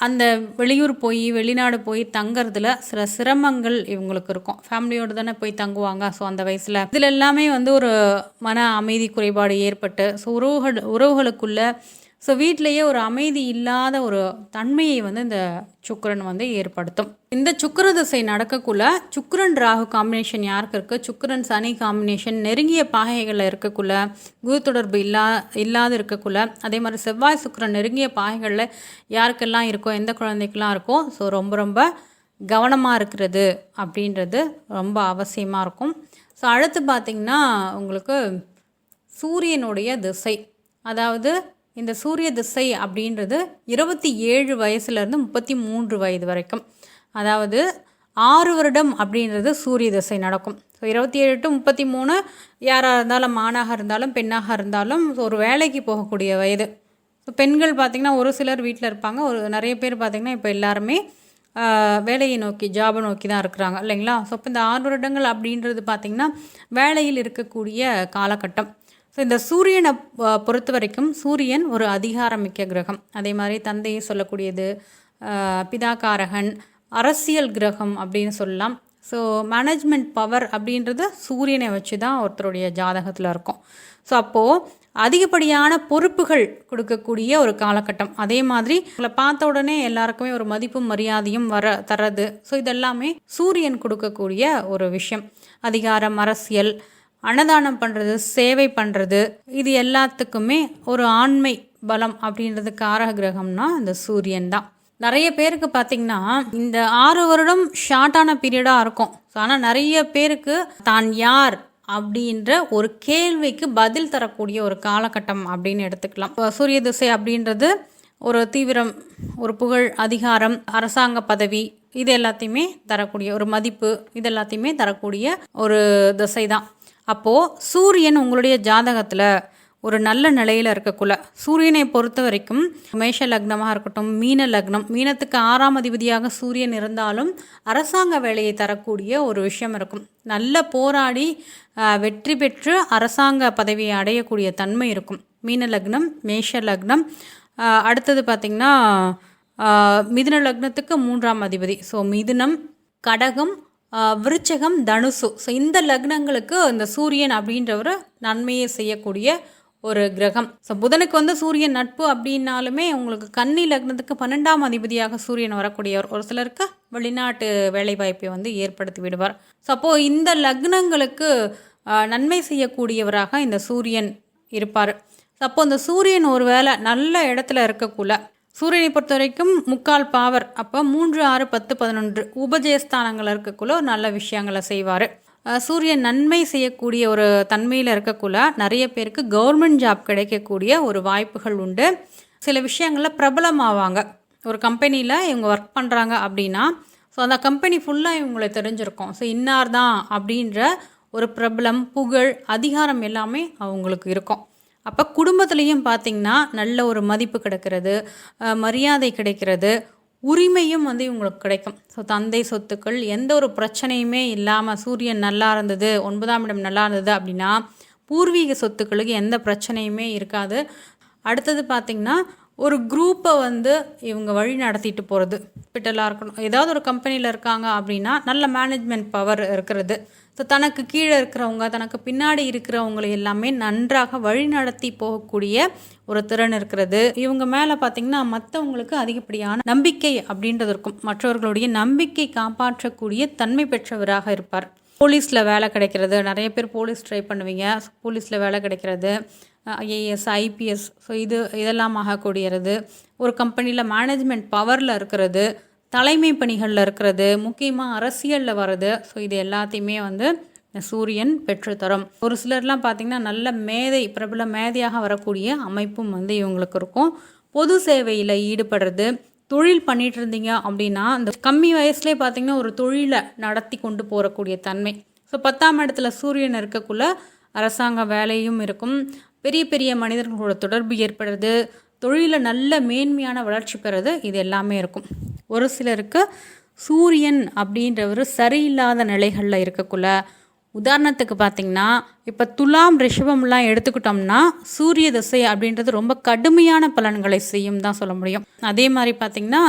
அந்த வெளியூர் போய் வெளிநாடு போய் தங்கிறதுல சில சிரமங்கள் இவங்களுக்கு இருக்கும். ஃபேமிலியோடு தானே போய் தங்குவாங்க. ஸோ அந்த வயசில் இதில் எல்லாமே வந்து ஒரு மன அமைதி குறைபாடு ஏற்பட்டு ஸோ உறவுகளுக்குள்ள ஸோ வீட்டிலையே ஒரு அமைதி இல்லாத ஒரு தன்மையை வந்து இந்த சுக்கிரன் வந்து ஏற்படுத்தும். இந்த சுக்கிர திசை நடக்கக்குள்ள சுக்கிரன் ராகு காம்பினேஷன் யாருக்கு இருக்குது, சுக்கிரன் சனி காம்பினேஷன் நெருங்கிய பாகைகளில் இருக்கக்குள்ள, குரு தொடர்பு இல்லாத இருக்கக்குள்ள, அதே மாதிரி செவ்வாய் சுக்கிரன் நெருங்கிய பாகைகளில் யாருக்கெல்லாம் இருக்கோ, எந்த குழந்தைக்கெல்லாம் இருக்கோ, ஸோ ரொம்ப ரொம்ப கவனமாக இருக்கிறது அப்படின்றது ரொம்ப அவசியமாக இருக்கும். ஸோ அடுத்து பார்த்திங்கன்னா உங்களுக்கு சூரியனுடைய திசை, அதாவது இந்த சூரிய திசை அப்படின்றது 27 வயசுலேருந்து 33 வயது வரைக்கும், அதாவது 6 வருடம் அப்படின்றது சூரிய திசை நடக்கும். ஸோ 27 to 33 யாராக இருந்தாலும், ஆணாக இருந்தாலும் பெண்ணாக இருந்தாலும் ஒரு வேலைக்கு போகக்கூடிய வயது. ஸோ பெண்கள் பார்த்திங்கன்னா ஒரு சிலர் வீட்டில் இருப்பாங்க, நிறைய பேர் பார்த்திங்கன்னா இப்போ எல்லாருமே வேலையை நோக்கி ஜாபை நோக்கி தான் இருக்கிறாங்க இல்லைங்களா? ஸோ இப்போ இந்த 6 வருடங்கள் அப்படின்றது பார்த்திங்கன்னா வேலையில் இருக்கக்கூடிய காலகட்டம். ஸோ இந்த சூரியனை பொறுத்த வரைக்கும் சூரியன் ஒரு அதிகாரமிக்க கிரகம், அதே மாதிரி தந்தையை சொல்லக்கூடியது, பிதாகாரகன், அரசியல் கிரகம் அப்படின்னு சொல்லலாம். ஸோ மேனேஜ்மெண்ட் பவர் அப்படின்றது சூரியனை வச்சு தான் ஒருத்தருடைய ஜாதகத்தில் இருக்கும். ஸோ அப்போது அதிகப்படியான பொறுப்புகள் கொடுக்கக்கூடிய ஒரு காலகட்டம். அதே மாதிரி உங்களை பார்த்த உடனே எல்லாருக்குமே ஒரு மதிப்பும் மரியாதையும் தர்றது, ஸோ இதெல்லாமே சூரியன் கொடுக்கக்கூடிய ஒரு விஷயம். அதிகாரம், அரசியல், அன்னதானம் பண்ணுறது, சேவை பண்ணுறது, இது எல்லாத்துக்குமே ஒரு ஆண்மை பலம் அப்படின்றது காரக கிரகம்னா இந்த சூரியன் தான். நிறைய பேருக்கு பார்த்திங்கன்னா இந்த 6 வருடம் ஷார்ட்டான பீரியடாக இருக்கும். ஆனால் நிறைய பேருக்கு தான் யார் அப்படின்ற ஒரு கேள்விக்கு பதில் தரக்கூடிய ஒரு காலகட்டம் அப்படின்னு எடுத்துக்கலாம். சூரிய திசை அப்படின்றது ஒரு தீவிரம், ஒரு புகழ், அதிகாரம், அரசாங்க பதவி, இது எல்லாத்தையுமே தரக்கூடிய ஒரு மதிப்பு, இது எல்லாத்தையுமே தரக்கூடிய ஒரு திசை தான். அப்போது சூரியன் உங்களுடைய ஜாதகத்தில் ஒரு நல்ல நிலையில் இருக்கக்குள்ள, சூரியனை பொறுத்த வரைக்கும் மேஷ லக்னமாக இருக்கட்டும், மீன லக்னம், மீனத்துக்கு 6ஆம் அதிபதியாக சூரியன் இருந்தாலும் அரசாங்க வேலையை தரக்கூடிய ஒரு விஷயம் இருக்கும். நல்ல போராடி வெற்றி பெற்று அரசாங்க பதவியை அடையக்கூடிய தன்மை இருக்கும். மீன லக்னம், மேஷ லக்னம். அடுத்தது பார்த்திங்கன்னா மிதுன லக்னத்துக்கு 3ஆம் அதிபதி. ஸோ மிதுனம், கடகம், விருச்சகம், தனுசு. ஸோ இந்த லக்னங்களுக்கு இந்த சூரியன் அப்படின்றவர் நன்மையை செய்யக்கூடிய ஒரு கிரகம். ஸோ புதனுக்கு வந்து சூரியன் நட்பு அப்படின்னாலுமே உங்களுக்கு கன்னி லக்னத்துக்கு 12ஆம் அதிபதியாக சூரியன் வரக்கூடியவர். ஒரு சிலருக்கு வெளிநாட்டு வேலைவாய்ப்பை வந்து ஏற்படுத்தி விடுவார். ஸோ அப்போது இந்த லக்னங்களுக்கு நன்மை செய்யக்கூடியவராக இந்த சூரியன் இருப்பார். ஸோ அப்போது இந்த சூரியன் ஒரு வேளை நல்ல இடத்துல இருக்கக்குள்ள, சூரியனை பொறுத்த வரைக்கும் 3/4 பாவர், அப்போ 3, 6, 10, 11 உபஜயஸ்தானங்கள் இருக்கக்குள்ள ஒரு நல்ல விஷயங்களை செய்வார். சூரியன் நன்மை செய்யக்கூடிய ஒரு தன்மையில் இருக்கக்குள்ள நிறைய பேருக்கு கவர்மெண்ட் ஜாப் கிடைக்கக்கூடிய ஒரு வாய்ப்புகள் உண்டு. சில விஷயங்களில் பிரபலமாவாங்க. ஒரு கம்பெனியில் இவங்க ஒர்க் பண்ணுறாங்க அப்படின்னா, ஸோ அந்த கம்பெனி ஃபுல்லாக இவங்களை தெரிஞ்சிருக்கும். ஸோ இன்னார் தான் அப்படின்ற ஒரு பிரபலம், புகழ், அதிகாரம் எல்லாமே அவங்களுக்கு இருக்கும். அப்போ குடும்பத்துலேயும் பார்த்திங்கன்னா நல்ல ஒரு மதிப்பு கிடைக்கிறது, மரியாதை கிடைக்கிறது, உரிமையும் வந்து இவங்களுக்கு கிடைக்கும். ஸோ தந்தை சொத்துக்கள் எந்த ஒரு பிரச்சனையுமே இல்லாமல் சூரியன் நல்லா இருந்தது, 9ஆம் இடம் நல்லா இருந்தது அப்படின்னா பூர்வீக சொத்துக்களுக்கு எந்த பிரச்சனையுமே இருக்காது. அடுத்தது பார்த்திங்கன்னா ஒரு குரூப்பை வந்து இவங்க வழி நடத்திட்டு போகிறது. ஹாஸ்பிட்டலாக இருக்கணும், ஏதாவது ஒரு கம்பெனியில் இருக்காங்க அப்படின்னா நல்ல மேனேஜ்மெண்ட் பவர் இருக்கிறது. ஸோ தனக்கு கீழே இருக்கிறவங்க, தனக்கு பின்னாடி இருக்கிறவங்களை எல்லாமே நன்றாக வழி நடத்தி போகக்கூடிய ஒரு திறன் இருக்கிறது. இவங்க மேலே பார்த்திங்கன்னா மற்றவங்களுக்கு அதிகப்படியான நம்பிக்கை அப்படின்றது இருக்கும். மற்றவர்களுடைய நம்பிக்கை காப்பாற்றக்கூடிய தன்மை பெற்றவராக இருப்பார். போலீஸில் வேலை கிடைக்கிறது, நிறைய பேர் போலீஸ் ட்ரை பண்ணுவீங்க. போலீஸில் வேலை கிடைக்கிறது, ஐஏஎஸ், ஐபிஎஸ், ஸோ இதெல்லாம் ஆகக்கூடியது. ஒரு கம்பெனியில் மேனேஜ்மெண்ட் பவரில் இருக்கிறது, தலைமை பணிகளில் இருக்கிறது, முக்கியமாக அரசியலில் வர்றது. ஸோ இது எல்லாத்தையுமே வந்து சூரியன் பெற்றுத்தரும். ஒரு சிலர்லாம் பார்த்திங்கன்னா நல்ல மேதை, பிரபல மேதையாக வரக்கூடிய அமைப்பும் வந்து இவங்களுக்கு இருக்கும். பொது சேவையில் ஈடுபடுறது, தொழில் பண்ணிகிட்டு இருந்தீங்க அப்படின்னா அந்த கம்மி வயசுலேயே பார்த்திங்கன்னா ஒரு தொழிலை நடத்தி கொண்டு போகக்கூடிய தன்மை. ஸோ 10ஆம் இடத்துல சூரியன் இருக்கக்குள்ள அரசாங்க வேலையும் இருக்கும், பெரிய பெரிய மனிதர்களோட தொடர்பு ஏற்படுறது, தொழிலில் நல்ல மேன்மையான வளர்ச்சி பெறுறது, இது எல்லாமே இருக்கும். ஒரு சிலருக்கு சூரியன் அப்படின்றவர் சரியில்லாத நிலைகளில் இருக்கக்குள்ள, உதாரணத்துக்கு பார்த்திங்கன்னா இப்போ துலாம் ரிஷபம்லாம் எடுத்துக்கிட்டோம்னா சூரிய திசை அப்படின்றது ரொம்ப கடுமையான பலன்களை செய்யும் தான் சொல்ல முடியும். அதே மாதிரி பார்த்திங்கன்னா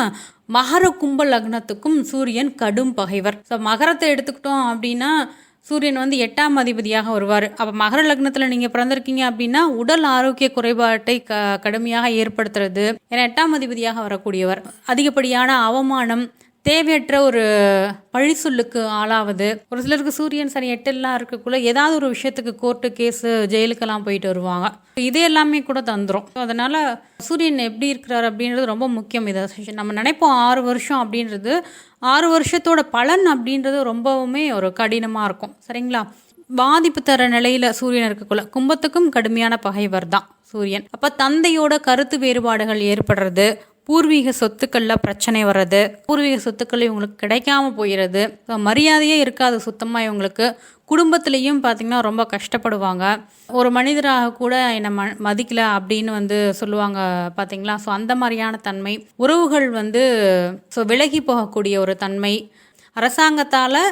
மகர கும்ப லக்னத்துக்கும் சூரியன் கடும் பகைவர். ஸோ மகரத்தை எடுத்துக்கிட்டோம் அப்படின்னா சூரியன் வந்து 8ஆம் அதிபதியாக வருவார். அப்போ மகர லக்னத்தில் நீங்கள் பிறந்திருக்கீங்க அப்படின்னா உடல் ஆரோக்கிய குறைபாட்டை கடுமையாக ஏற்படுத்துறது. ஏன்னா 8ஆம் அதிபதியாக வரக்கூடியவர். அதிகப்படியான அவமானம், தேவையற்ற ஒரு பழி சொல்லுக்கு ஆளாவது. ஒரு சிலருக்கு சூரியன் சனி 8எல்லாம் இருக்கக்குள்ள ஏதாவது ஒரு விஷயத்துக்கு கோர்ட்டு கேஸு ஜெயிலுக்கெல்லாம் போயிட்டு வருவாங்க. இதே எல்லாமே கூட தந்துடும். அதனால் சூரியன் எப்படி இருக்கிறார் அப்படின்றது ரொம்ப முக்கியம். இதை நம்ம நினைப்போம் 6 வருஷம் அப்படின்றது, 6 வருஷத்தோட பலன் அப்படின்றது ரொம்பவுமே ஒரு கடினமாக இருக்கும். சரிங்களா? பாதிப்பு தர நிலையில் சூரியன் இருக்கக்குள்ள கும்பத்துக்கும் கடுமையான பகைவர் தான் சூரியன். அப்போ தந்தையோட கருத்து வேறுபாடுகள் ஏற்படுறது, பூர்வீக சொத்துக்களில் பிரச்சனை வர்றது, பூர்வீக சொத்துக்கள் இவங்களுக்கு கிடைக்காம போயிடுறது, மரியாதையே இருக்காது சுத்தமாக இவங்களுக்கு. குடும்பத்துலேயும் பார்த்திங்கன்னா ரொம்ப கஷ்டப்படுவாங்க. ஒரு மனிதராக கூட என்னை மதிக்கலை அப்படின்னு வந்து சொல்லுவாங்க பார்த்திங்களா. ஸோ அந்த மாதிரியான தன்மை, உறவுகள் வந்து விலகி போகக்கூடிய ஒரு தன்மை, அரசாங்கத்தால்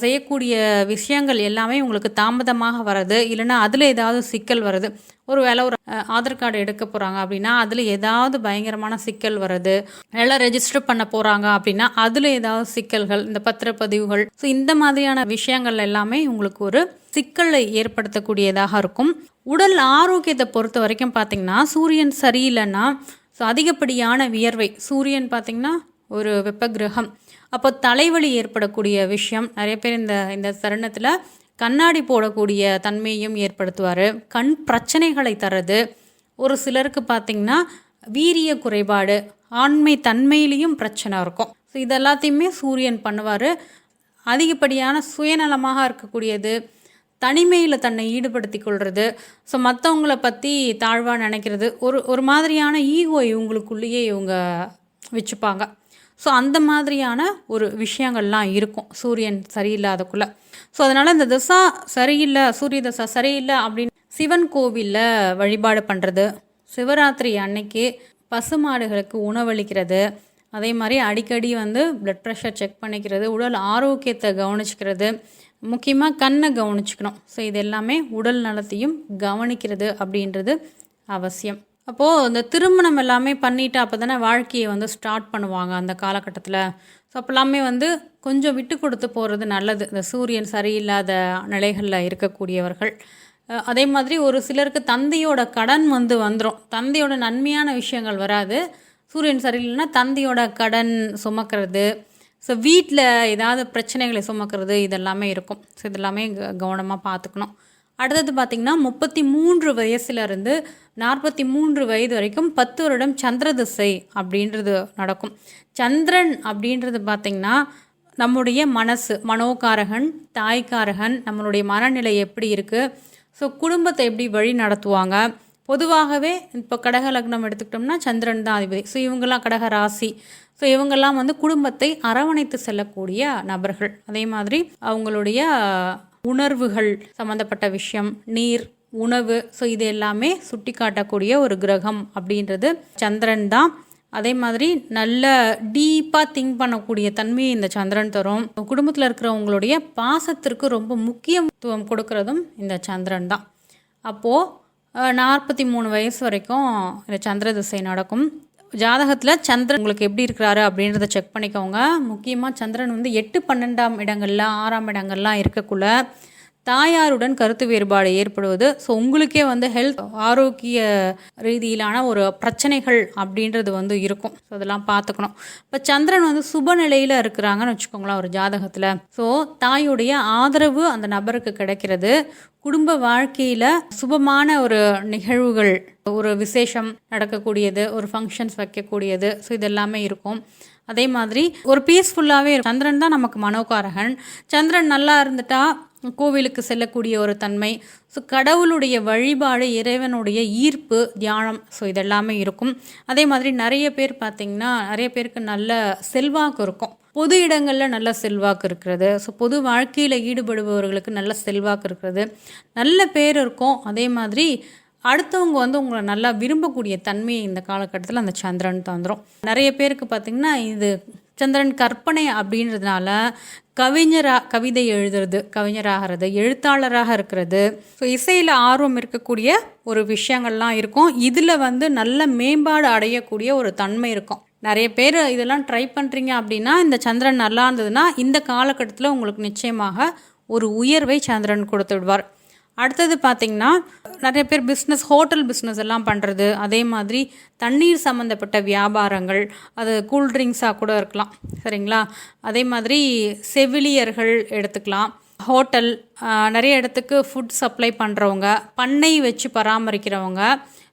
செய்யக்கூடிய விஷயங்கள் எல்லாமே உங்களுக்கு தாமதமாக வர்றது, இல்லைன்னா அதில் ஏதாவது சிக்கல் வருது. ஒரு வேளை ஒரு ஆதார் கார்டு எடுக்க போகிறாங்க அப்படின்னா அதில் ஏதாவது பயங்கரமான சிக்கல் வருது, எல்லாம் ரெஜிஸ்டர் பண்ண போகிறாங்க அப்படின்னா அதில் ஏதாவது சிக்கல்கள், இந்த பத்திரப்பதிவுகள், ஸோ இந்த மாதிரியான விஷயங்கள் எல்லாமே உங்களுக்கு ஒரு சிக்கலை ஏற்படுத்தக்கூடியதாக இருக்கும். உடல் ஆரோக்கியத்தை பொறுத்த வரைக்கும் பார்த்திங்கன்னா சூரியன் சரியில்லைன்னா ஸோ அதிகப்படியான வியர்வை. சூரியன் பார்த்திங்கன்னா ஒரு வெப்ப கிரகம். அப்போ தலைவலி ஏற்படக்கூடிய விஷயம், நிறைய பேர் இந்த தருணத்தில் கண்ணாடி போடக்கூடிய தன்மையும் ஏற்படுத்துவார். கண் பிரச்சனைகளை தர்றது. ஒரு சிலருக்கு பார்த்திங்கன்னா வீரிய குறைபாடு, ஆண்மை தன்மையிலையும் பிரச்சனை இருக்கும். ஸோ இதெல்லாத்தையுமே சூரியன் பண்ணுவார். அதிகப்படியான சுயநலமாக இருக்கக்கூடியது, தனிமையில் தன்னை ஈடுபடுத்தி கொள்வது, ஸோ மற்றவங்கள பற்றி தாழ்வாக நினைக்கிறது, ஒரு மாதிரியான ஈகோ இவங்களுக்குள்ளேயே இவங்க வச்சுப்பாங்க. ஸோ அந்த மாதிரியான ஒரு விஷயங்கள்லாம் இருக்கும் சூரியன் சரியில்லாதக்குள்ளே. ஸோ அதனால் இந்த திசா சரியில்லை, சூரிய தசா சரியில்லை அப்படின்னு சிவன் கோவிலில் வழிபாடு பண்ணுறது, சிவராத்திரி அன்னைக்கு பசுமாடுகளுக்கு உணவளிக்கிறது, அதே மாதிரி அடிக்கடி வந்து பிளட் ப்ரெஷர் செக் பண்ணிக்கிறது, உடல் ஆரோக்கியத்தை கவனிச்சிக்கிறது, முக்கியமாக கண்ணை கவனிச்சிக்கணும். ஸோ இது எல்லாமே உடல் நலத்தையும் கவனிக்கிறது அப்படின்றது அவசியம். அப்போது இந்த திருமணம் எல்லாமே பண்ணிவிட்டு அப்போ தானே வாழ்க்கையை வந்து ஸ்டார்ட் பண்ணுவாங்க அந்த காலகட்டத்தில். ஸோ அப்போல்லாமே வந்து கொஞ்சம் விட்டு கொடுத்து போகிறது நல்லது. இந்த சூரியன் சரியில்லாத நிலைகளில் இருக்கக்கூடியவர்கள் அதே மாதிரி ஒரு சிலருக்கு தந்தையோட கடன் வந்துடும். தந்தையோட நன்மையான விஷயங்கள் வராது. சூரியன் சரியில்லைன்னா தந்தையோட கடன் சுமக்கிறது, ஸோ வீட்டில் ஏதாவது பிரச்சனைகளை சுமக்கிறது, இதெல்லாமே இருக்கும். ஸோ இதெல்லாமே கவனமாக பார்த்துக்கணும். அடுத்தது பார்த்திங்கன்னா 33 வயசுலேருந்து 43 வயது வரைக்கும் 10 வருடம் சந்திர திசை அப்படின்றது நடக்கும். சந்திரன் அப்படின்றது பார்த்திங்கன்னா நம்முடைய மனசு, மனோகாரகன், தாய்க்காரகன், நம்மளுடைய மனநிலை எப்படி இருக்குது, ஸோ குடும்பத்தை எப்படி வழி நடத்துவாங்க. பொதுவாகவே இப்போ கடக லக்னம் எடுத்துக்கிட்டோம்னா சந்திரன் தான் அதிபதி. ஸோ இவங்கெல்லாம் கடக ராசி. ஸோ இவங்கெல்லாம் குடும்பத்தை அரவணைத்து செல்லக்கூடிய நபர்கள். அதே மாதிரி அவங்களுடைய உணர்வுகள் சம்மந்தப்பட்ட விஷயம், நீர், உணவு, ஸோ இது எல்லாமே சுட்டி காட்டக்கூடிய ஒரு கிரகம் அப்படின்றது சந்திரன் தான். அதே மாதிரி நல்ல டீப்பாக திங்க் பண்ணக்கூடிய தன்மையை இந்த சந்திரன் தரும். குடும்பத்தில் இருக்கிறவங்களுடைய பாசத்திற்கு ரொம்ப முக்கியத்துவம் கொடுக்கறதும் இந்த சந்திரன் தான். அப்போது 43 வயசு வரைக்கும் இந்த சந்திர திசை நடக்கும். ஜாதகத்தில் சந்திரன் உங்களுக்கு எப்படி இருக்கிறாரு அப்படின்றத செக் பண்ணிக்கோங்க. முக்கியமாக சந்திரன் 8, 12ஆம் இடங்களில், 6ஆம் இடங்கள்லாம் இருக்கக்குள்ள தாயாருடன் கருத்து வேறுபாடு ஏற்படுவது, ஸோ உங்களுக்கே ஹெல்த், ஆரோக்கிய ரீதியிலான ஒரு பிரச்சனைகள் அப்படின்றது இருக்கும். ஸோ அதெல்லாம் பார்த்துக்கணும். இப்போ சந்திரன் சுப நிலையில் இருக்கிறாங்கன்னு வச்சுக்கோங்களேன் ஒரு ஜாதகத்தில். ஸோ தாயுடைய ஆதரவு அந்த நபருக்கு கிடைக்கிறது. குடும்ப வாழ்க்கையில் சுபமான ஒரு நிகழ்வுகள், ஒரு விசேஷம் நடக்கக்கூடியது, ஒரு ஃபங்க்ஷன்ஸ் வைக்கக்கூடியது, ஸோ இதெல்லாமே இருக்கும். அதே மாதிரி ஒரு பீஸ்ஃபுல்லாகவே சந்திரன் தான் நமக்கு மனோகாரகன். சந்திரன் நல்லா இருந்துட்டா கோவிலுக்கு செல்லக்கூடிய ஒரு தன்மை, ஸோ கடவுளுடைய வழிபாடு, இறைவனுடைய ஈர்ப்பு, தியானம், ஸோ இதெல்லாமே இருக்கும். அதே மாதிரி நிறைய பேர் பார்த்திங்கன்னா நிறைய பேருக்கு நல்ல செல்வாக்கு இருக்கும். பொது இடங்களில் நல்ல செல்வாக்கு இருக்கிறது. ஸோ பொது வாழ்க்கையில் ஈடுபடுபவர்களுக்கு நல்ல செல்வாக்கு இருக்கிறது, நல்ல பேர் இருக்கும். அதே மாதிரி அடுத்தவங்க உங்களை நல்லா விரும்பக்கூடிய தன்மையை இந்த காலகட்டத்தில் அந்த சந்திரன் தந்துடும். நிறைய பேருக்கு பார்த்திங்கன்னா இது சந்திரன் கற்பனை அப்படின்றதுனால கவிதை எழுதுறது, கவிஞராகிறது, எழுத்தாளராக இருக்கிறது, ஸோ இசையில் ஆர்வம் இருக்கக்கூடிய ஒரு விஷயங்கள்லாம் இருக்கும். இதில் நல்ல மேம்பாடு அடையக்கூடிய ஒரு தன்மை இருக்கும். நிறைய பேர் இதெல்லாம் ட்ரை பண்ணுறீங்க அப்படின்னா இந்த சந்திரன் நல்லா இருந்ததுன்னா இந்த காலகட்டத்தில் உங்களுக்கு நிச்சயமாக ஒரு உயர்வை சந்திரன் கொடுத்து விடுவார். அடுத்தது பார்த்திங்கன்னா நிறைய பேர் பிஸ்னஸ், ஹோட்டல் பிஸ்னஸ் எல்லாம் பண்ணுறது, அதே மாதிரி தண்ணீர் சம்மந்தப்பட்ட வியாபாரங்கள், அது கூல்ட்ரிங்க்ஸாக கூட இருக்கலாம், சரிங்களா. அதே மாதிரி செவிலியர்கள் எடுத்துக்கலாம், ஹோட்டல், நிறைய இடத்துக்கு ஃபுட் சப்ளை பண்ணுறவங்க, பண்ணை வச்சு பராமரிக்கிறவங்க,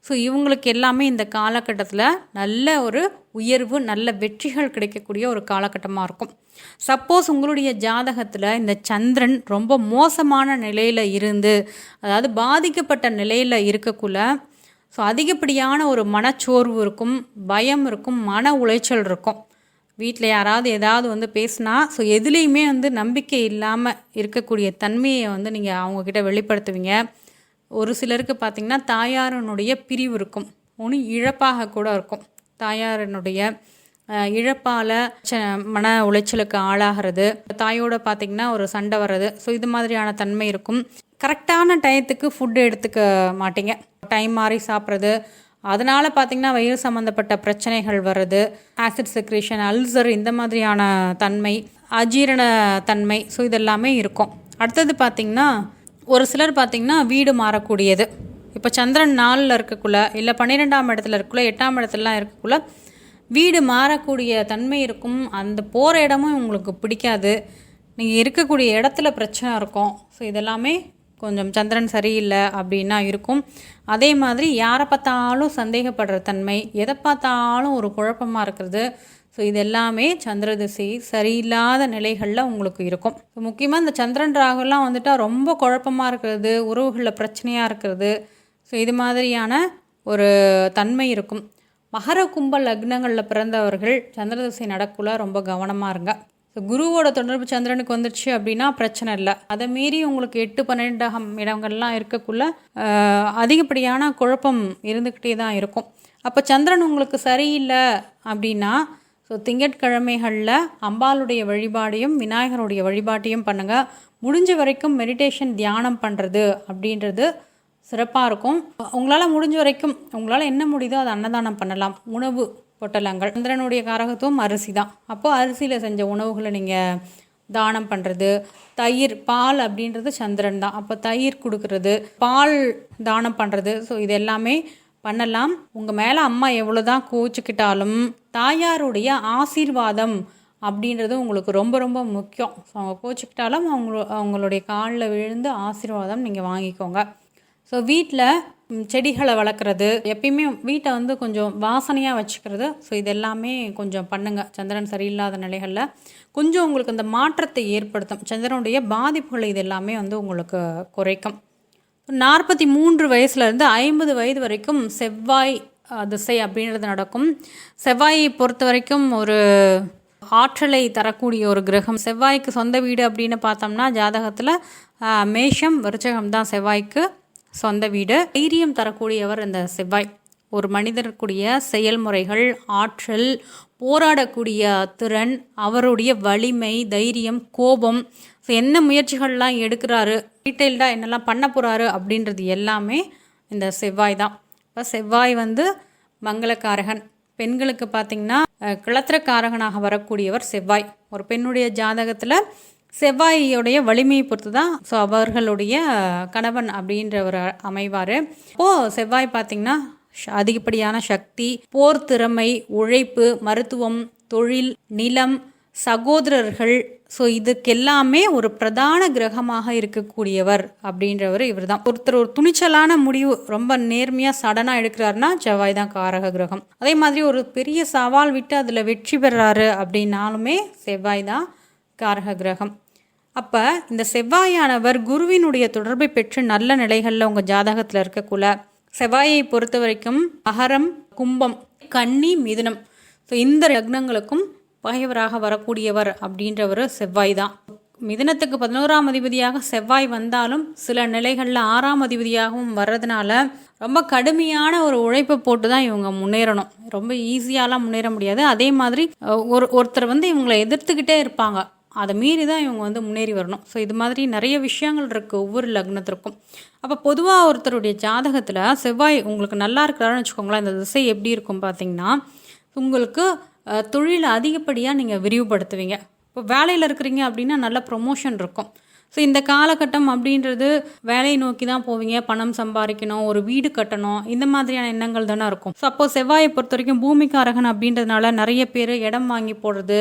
ஸோ இவங்களுக்கு எல்லாமே இந்த காலகட்டத்தில் நல்ல ஒரு உயர்வு, நல்ல வெற்றிகள் கிடைக்கக்கூடிய ஒரு காலகட்டமாக இருக்கும். சப்போஸ் உங்களுடைய ஜாதகத்தில் இந்த சந்திரன் ரொம்ப மோசமான நிலையில் இருந்து, அதாவது பாதிக்கப்பட்ட நிலையில் இருக்கக்குள்ள, ஸோ அதிகப்படியான ஒரு மனச்சோர்வு இருக்கும், பயம் இருக்கும், மன உளைச்சல் இருக்கும். வீட்டில் யாராவது ஏதாவது பேசினா, ஸோ எதுலேயுமே நம்பிக்கை இல்லாமல் இருக்கக்கூடிய தன்மையை நீங்கள் அவங்கக்கிட்ட வெளிப்படுத்துவீங்க. ஒரு சிலருக்கு பார்த்திங்கன்னா தாயாரனுடைய பிரிவு இருக்கும், ஒன்று இழப்பாக கூட இருக்கும். தாயாரனுடைய இழப்பால் மன உளைச்சலுக்கு ஆளாகிறது, தாயோட பார்த்திங்கன்னா ஒரு சண்டை வர்றது, ஸோ இது மாதிரியான தன்மை இருக்கும். கரெக்டான டயத்துக்கு ஃபுட்டு எடுத்துக்க மாட்டிங்க, டைம் மாறி சாப்பிட்றது, அதனால் பார்த்திங்கன்னா வயிறு சம்மந்தப்பட்ட பிரச்சனைகள் வர்றது, ஆசிட் செக்ரேஷன், அல்சர், இந்த மாதிரியான தன்மை, அஜீரண தன்மை, ஸோ இதெல்லாமே இருக்கும். அடுத்தது பார்த்திங்கன்னா ஒரு சிலர் பார்த்திங்கன்னா வீடு மாறக்கூடியது. இப்போ சந்திரன் 4ல் இருக்கக்குள்ள, இல்லை 12ஆம் இடத்துல இருக்கக்குள்ள, 8ஆம் இடத்துலலாம் இருக்கக்குள்ள வீடு மாறக்கூடிய தன்மை இருக்கும். அந்த போகிற இடமும் உங்களுக்கு பிடிக்காது, நீங்கள் இருக்கக்கூடிய இடத்துல பிரச்சனை இருக்கும். ஸோ இதெல்லாமே கொஞ்சம் சந்திரன் சரியில்லை அப்படின்னா இருக்கும். அதே மாதிரி யாரை பார்த்தாலும் சந்தேகப்படுற தன்மை, எதை பார்த்தாலும் ஒரு குழப்பமாக இருக்கிறது, ஸோ இது எல்லாமே சந்திர திசை சரியில்லாத நிலைகளில் உங்களுக்கு இருக்கும். ஸோ முக்கியமாக இந்த சந்திரன் ராகுலாம் வந்துட்டால் ரொம்ப குழப்பமாக இருக்கிறது, உறவுகளில் பிரச்சனையாக இருக்கிறது, ஸோ இது மாதிரியான ஒரு தன்மை இருக்கும். மகர கும்ப லக்னங்களில் பிறந்தவர்கள் சந்திர திசை நடக்குள்ள ரொம்ப கவனமாக இருங்க. ஸோ குருவோட தொடர்பு சந்திரனுக்கு வந்துடுச்சு அப்படின்னா பிரச்சனை இல்லை. அதை மீறி உங்களுக்கு 8, 12ஆம் இடங்கள்லாம் இருக்கக்குள்ள அதிகப்படியான குழப்பம் இருந்துக்கிட்டே தான் இருக்கும். அப்போ சந்திரன் உங்களுக்கு சரியில்லை அப்படின்னா, ஸோ திங்கட்கிழமைகளில் அம்பாளுடைய வழிபாடையும் விநாயகருடைய வழிபாட்டையும் பண்ணுங்கள். முடிஞ்ச வரைக்கும் மெடிடேஷன், தியானம் பண்ணுறது அப்படின்றது சிறப்பாக இருக்கும். உங்களால் முடிஞ்ச வரைக்கும் உங்களால் என்ன முடியுதோ அதை அன்னதானம் பண்ணலாம். உணவு பொட்டலங்கள், சந்திரனுடைய காரகத்துவம் அரிசி தான். அப்போது அரிசியில் செஞ்ச உணவுகளை நீங்கள் தானம் பண்ணுறது, தயிர் பால் அப்படின்றது சந்திரன் தான், அப்போ தயிர் கொடுக்கறது, பால் தானம் பண்ணுறது. ஸோ இது எல்லாமே பண்ணலாம். உங்கள் மேலே அம்மா எவ்வளோ தான் கோச்சிக்கிட்டாலும் தாயாருடைய ஆசீர்வாதம் அப்படின்றது உங்களுக்கு ரொம்ப ரொம்ப முக்கியம். ஸோ அவங்க கோச்சிக்கிட்டாலும் அவங்களுடைய காலில் விழுந்து ஆசீர்வாதம் நீங்கள் வாங்கிக்கோங்க. ஸோ வீட்டில் செடிகளை வளர்க்குறது, எப்பயுமே வீட்டை வந்து கொஞ்சம் வாசனையாக வச்சுக்கிறது. ஸோ இது எல்லாமே கொஞ்சம் பண்ணுங்கள். சந்திரன் சரியில்லாத நிலைகளில் கொஞ்சம் உங்களுக்கு அந்த மாற்றத்தை ஏற்படுத்தும். சந்திரனுடைய பாதிப்புகளை இது எல்லாமே வந்து உங்களுக்கு குறைக்கும். 43 வயசுலேருந்து 50 வயது வரைக்கும் செவ்வாய் திசை அப்படின்றது நடக்கும். செவ்வாயை பொறுத்த வரைக்கும் ஒரு ஆற்றலை தரக்கூடிய ஒரு கிரகம். செவ்வாய்க்கு சொந்த வீடு அப்படின்னு பார்த்தோம்னா ஜாதகத்தில் மேஷம் விருச்சகம் தான் செவ்வாய்க்கு சொந்த வீடு. தைரியம் தரக்கூடியவர் இந்த செவ்வாய். ஒரு மனிதருக்குரிய செயல்முறைகள், ஆற்றல், போராடக்கூடிய திறன், அவருடைய வலிமை, தைரியம், கோபம், ஸோ என்ன முயற்சிகள்லாம் எடுக்கிறாரு, டீட்டெயில்டாக என்னெல்லாம் பண்ண போகிறாரு அப்படின்றது எல்லாமே இந்த செவ்வாய் தான். இப்போ செவ்வாய் வந்து மங்களக்காரகன். பெண்களுக்கு பார்த்திங்கன்னா கிளத்திரக்காரகனாக வரக்கூடியவர் செவ்வாய். ஒரு பெண்ணுடைய ஜாதகத்தில் செவ்வாயோடைய வலிமையை பொறுத்து தான் ஸோ அவர்களுடைய கணவன் அப்படின்றவர் அமைவார். இப்போது செவ்வாய் பார்த்திங்கன்னா அதிகப்படியான சக்தி, போர் திறமை, உழைப்பு, மருத்துவம், தொழில், நிலம், சகோதரர்கள், ஸோ இதுக்கெல்லாமே ஒரு பிரதான கிரகமாக இருக்கக்கூடியவர் அப்படின்றவர் இவர் தான். ஒருத்தர் ஒரு துணிச்சலான முடிவு ரொம்ப நேர்மையாக சடனாக எடுக்கிறாருன்னா செவ்வாய் தான் காரக கிரகம். அதே மாதிரி ஒரு பெரிய சவால் விட்டு அதில் வெற்றி பெறாரு அப்படின்னாலுமே செவ்வாய் தான் காரக கிரகம். அப்போ இந்த செவ்வாயானவர் குருவினுடைய தொடர்பை பெற்று நல்ல நிலைகளில் உங்கள் ஜாதகத்தில் இருக்கக்குள்ள செவ்வாயை பொறுத்த வரைக்கும் மகரம், கும்பம், கன்னி, மிதுனம், ஸோ இந்த லக்னங்களுக்கும் பகைவராக வரக்கூடியவர் அப்படின்றவர் செவ்வாய் தான். மிதுனத்துக்கு 11ஆம் அதிபதியாக செவ்வாய் வந்தாலும் சில நிலைகளில் 6ஆம் அதிபதியாகவும் வர்றதுனால ரொம்ப கடுமையான ஒரு உழைப்பை போட்டு தான் இவங்க முன்னேறணும். ரொம்ப ஈஸியாலாம் முன்னேற முடியாது. அதே மாதிரி ஒருத்தர் வந்து இவங்களை எதிர்த்துக்கிட்டே இருப்பாங்க, அதை மீறி தான் இவங்க வந்து முன்னேறி வரணும். ஸோ இது மாதிரி நிறைய விஷயங்கள் இருக்குது ஒவ்வொரு லக்னத்திற்கும். அப்போ பொதுவாக ஒருத்தருடைய ஜாதகத்தில் செவ்வாய் உங்களுக்கு நல்லா இருக்கிறாருன்னு வச்சுக்கோங்களேன், இந்த திசை எப்படி இருக்கும் பார்த்திங்கன்னா உங்களுக்கு தொழிலை அதிகப்படியாக நீங்கள் விரிவுபடுத்துவீங்க. இப்போ வேலையில் இருக்கிறீங்க அப்படின்னா நல்ல ப்ரொமோஷன் இருக்கும். ஸோ இந்த காலகட்டம் அப்படின்றது வேலையை நோக்கி தான் போவீங்க. பணம் சம்பாதிக்கணும், ஒரு வீடு கட்டணும், இந்த மாதிரியான எண்ணங்கள் தானே இருக்கும். ஸோ அப்போது செவ்வாயை பொறுத்த வரைக்கும் பூமிக்காரகன் அப்படின்றதுனால நிறைய பேர் இடம் வாங்கி போடுறது,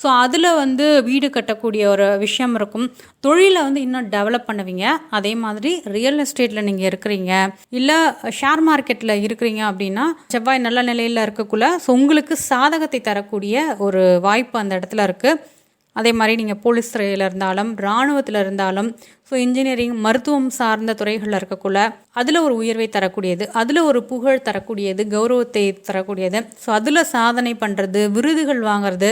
ஸோ அதில் வந்து வீடு கட்டக்கூடிய ஒரு விஷயம் இருக்கும். தொழிலை வந்து இன்னும் டெவலப் பண்ணுவீங்க. அதே மாதிரி ரியல் எஸ்டேட்டில் நீங்கள் இருக்கிறீங்க, இல்லை ஷேர் மார்க்கெட்டில் இருக்கிறீங்க அப்படின்னா செவ்வாய் நல்ல நிலையில் இருக்கக்குள்ள ஸோ உங்களுக்கு சாதகத்தை தரக்கூடிய ஒரு வாய்ப்பு அந்த இடத்துல இருக்குது. அதே மாதிரி நீங்கள் போலீஸ் துறையில் இருந்தாலும் இராணுவத்தில் இருந்தாலும் ஸோ இன்ஜினியரிங், மருத்துவம் சார்ந்த துறைகளில் இருக்கக்குள்ள அதில் ஒரு உயர்வை தரக்கூடியது, அதில் ஒரு புகழ் தரக்கூடியது, கௌரவத்தை தரக்கூடியது. ஸோ அதில் சாதனை பண்ணுறது, விருதுகள் வாங்கிறது.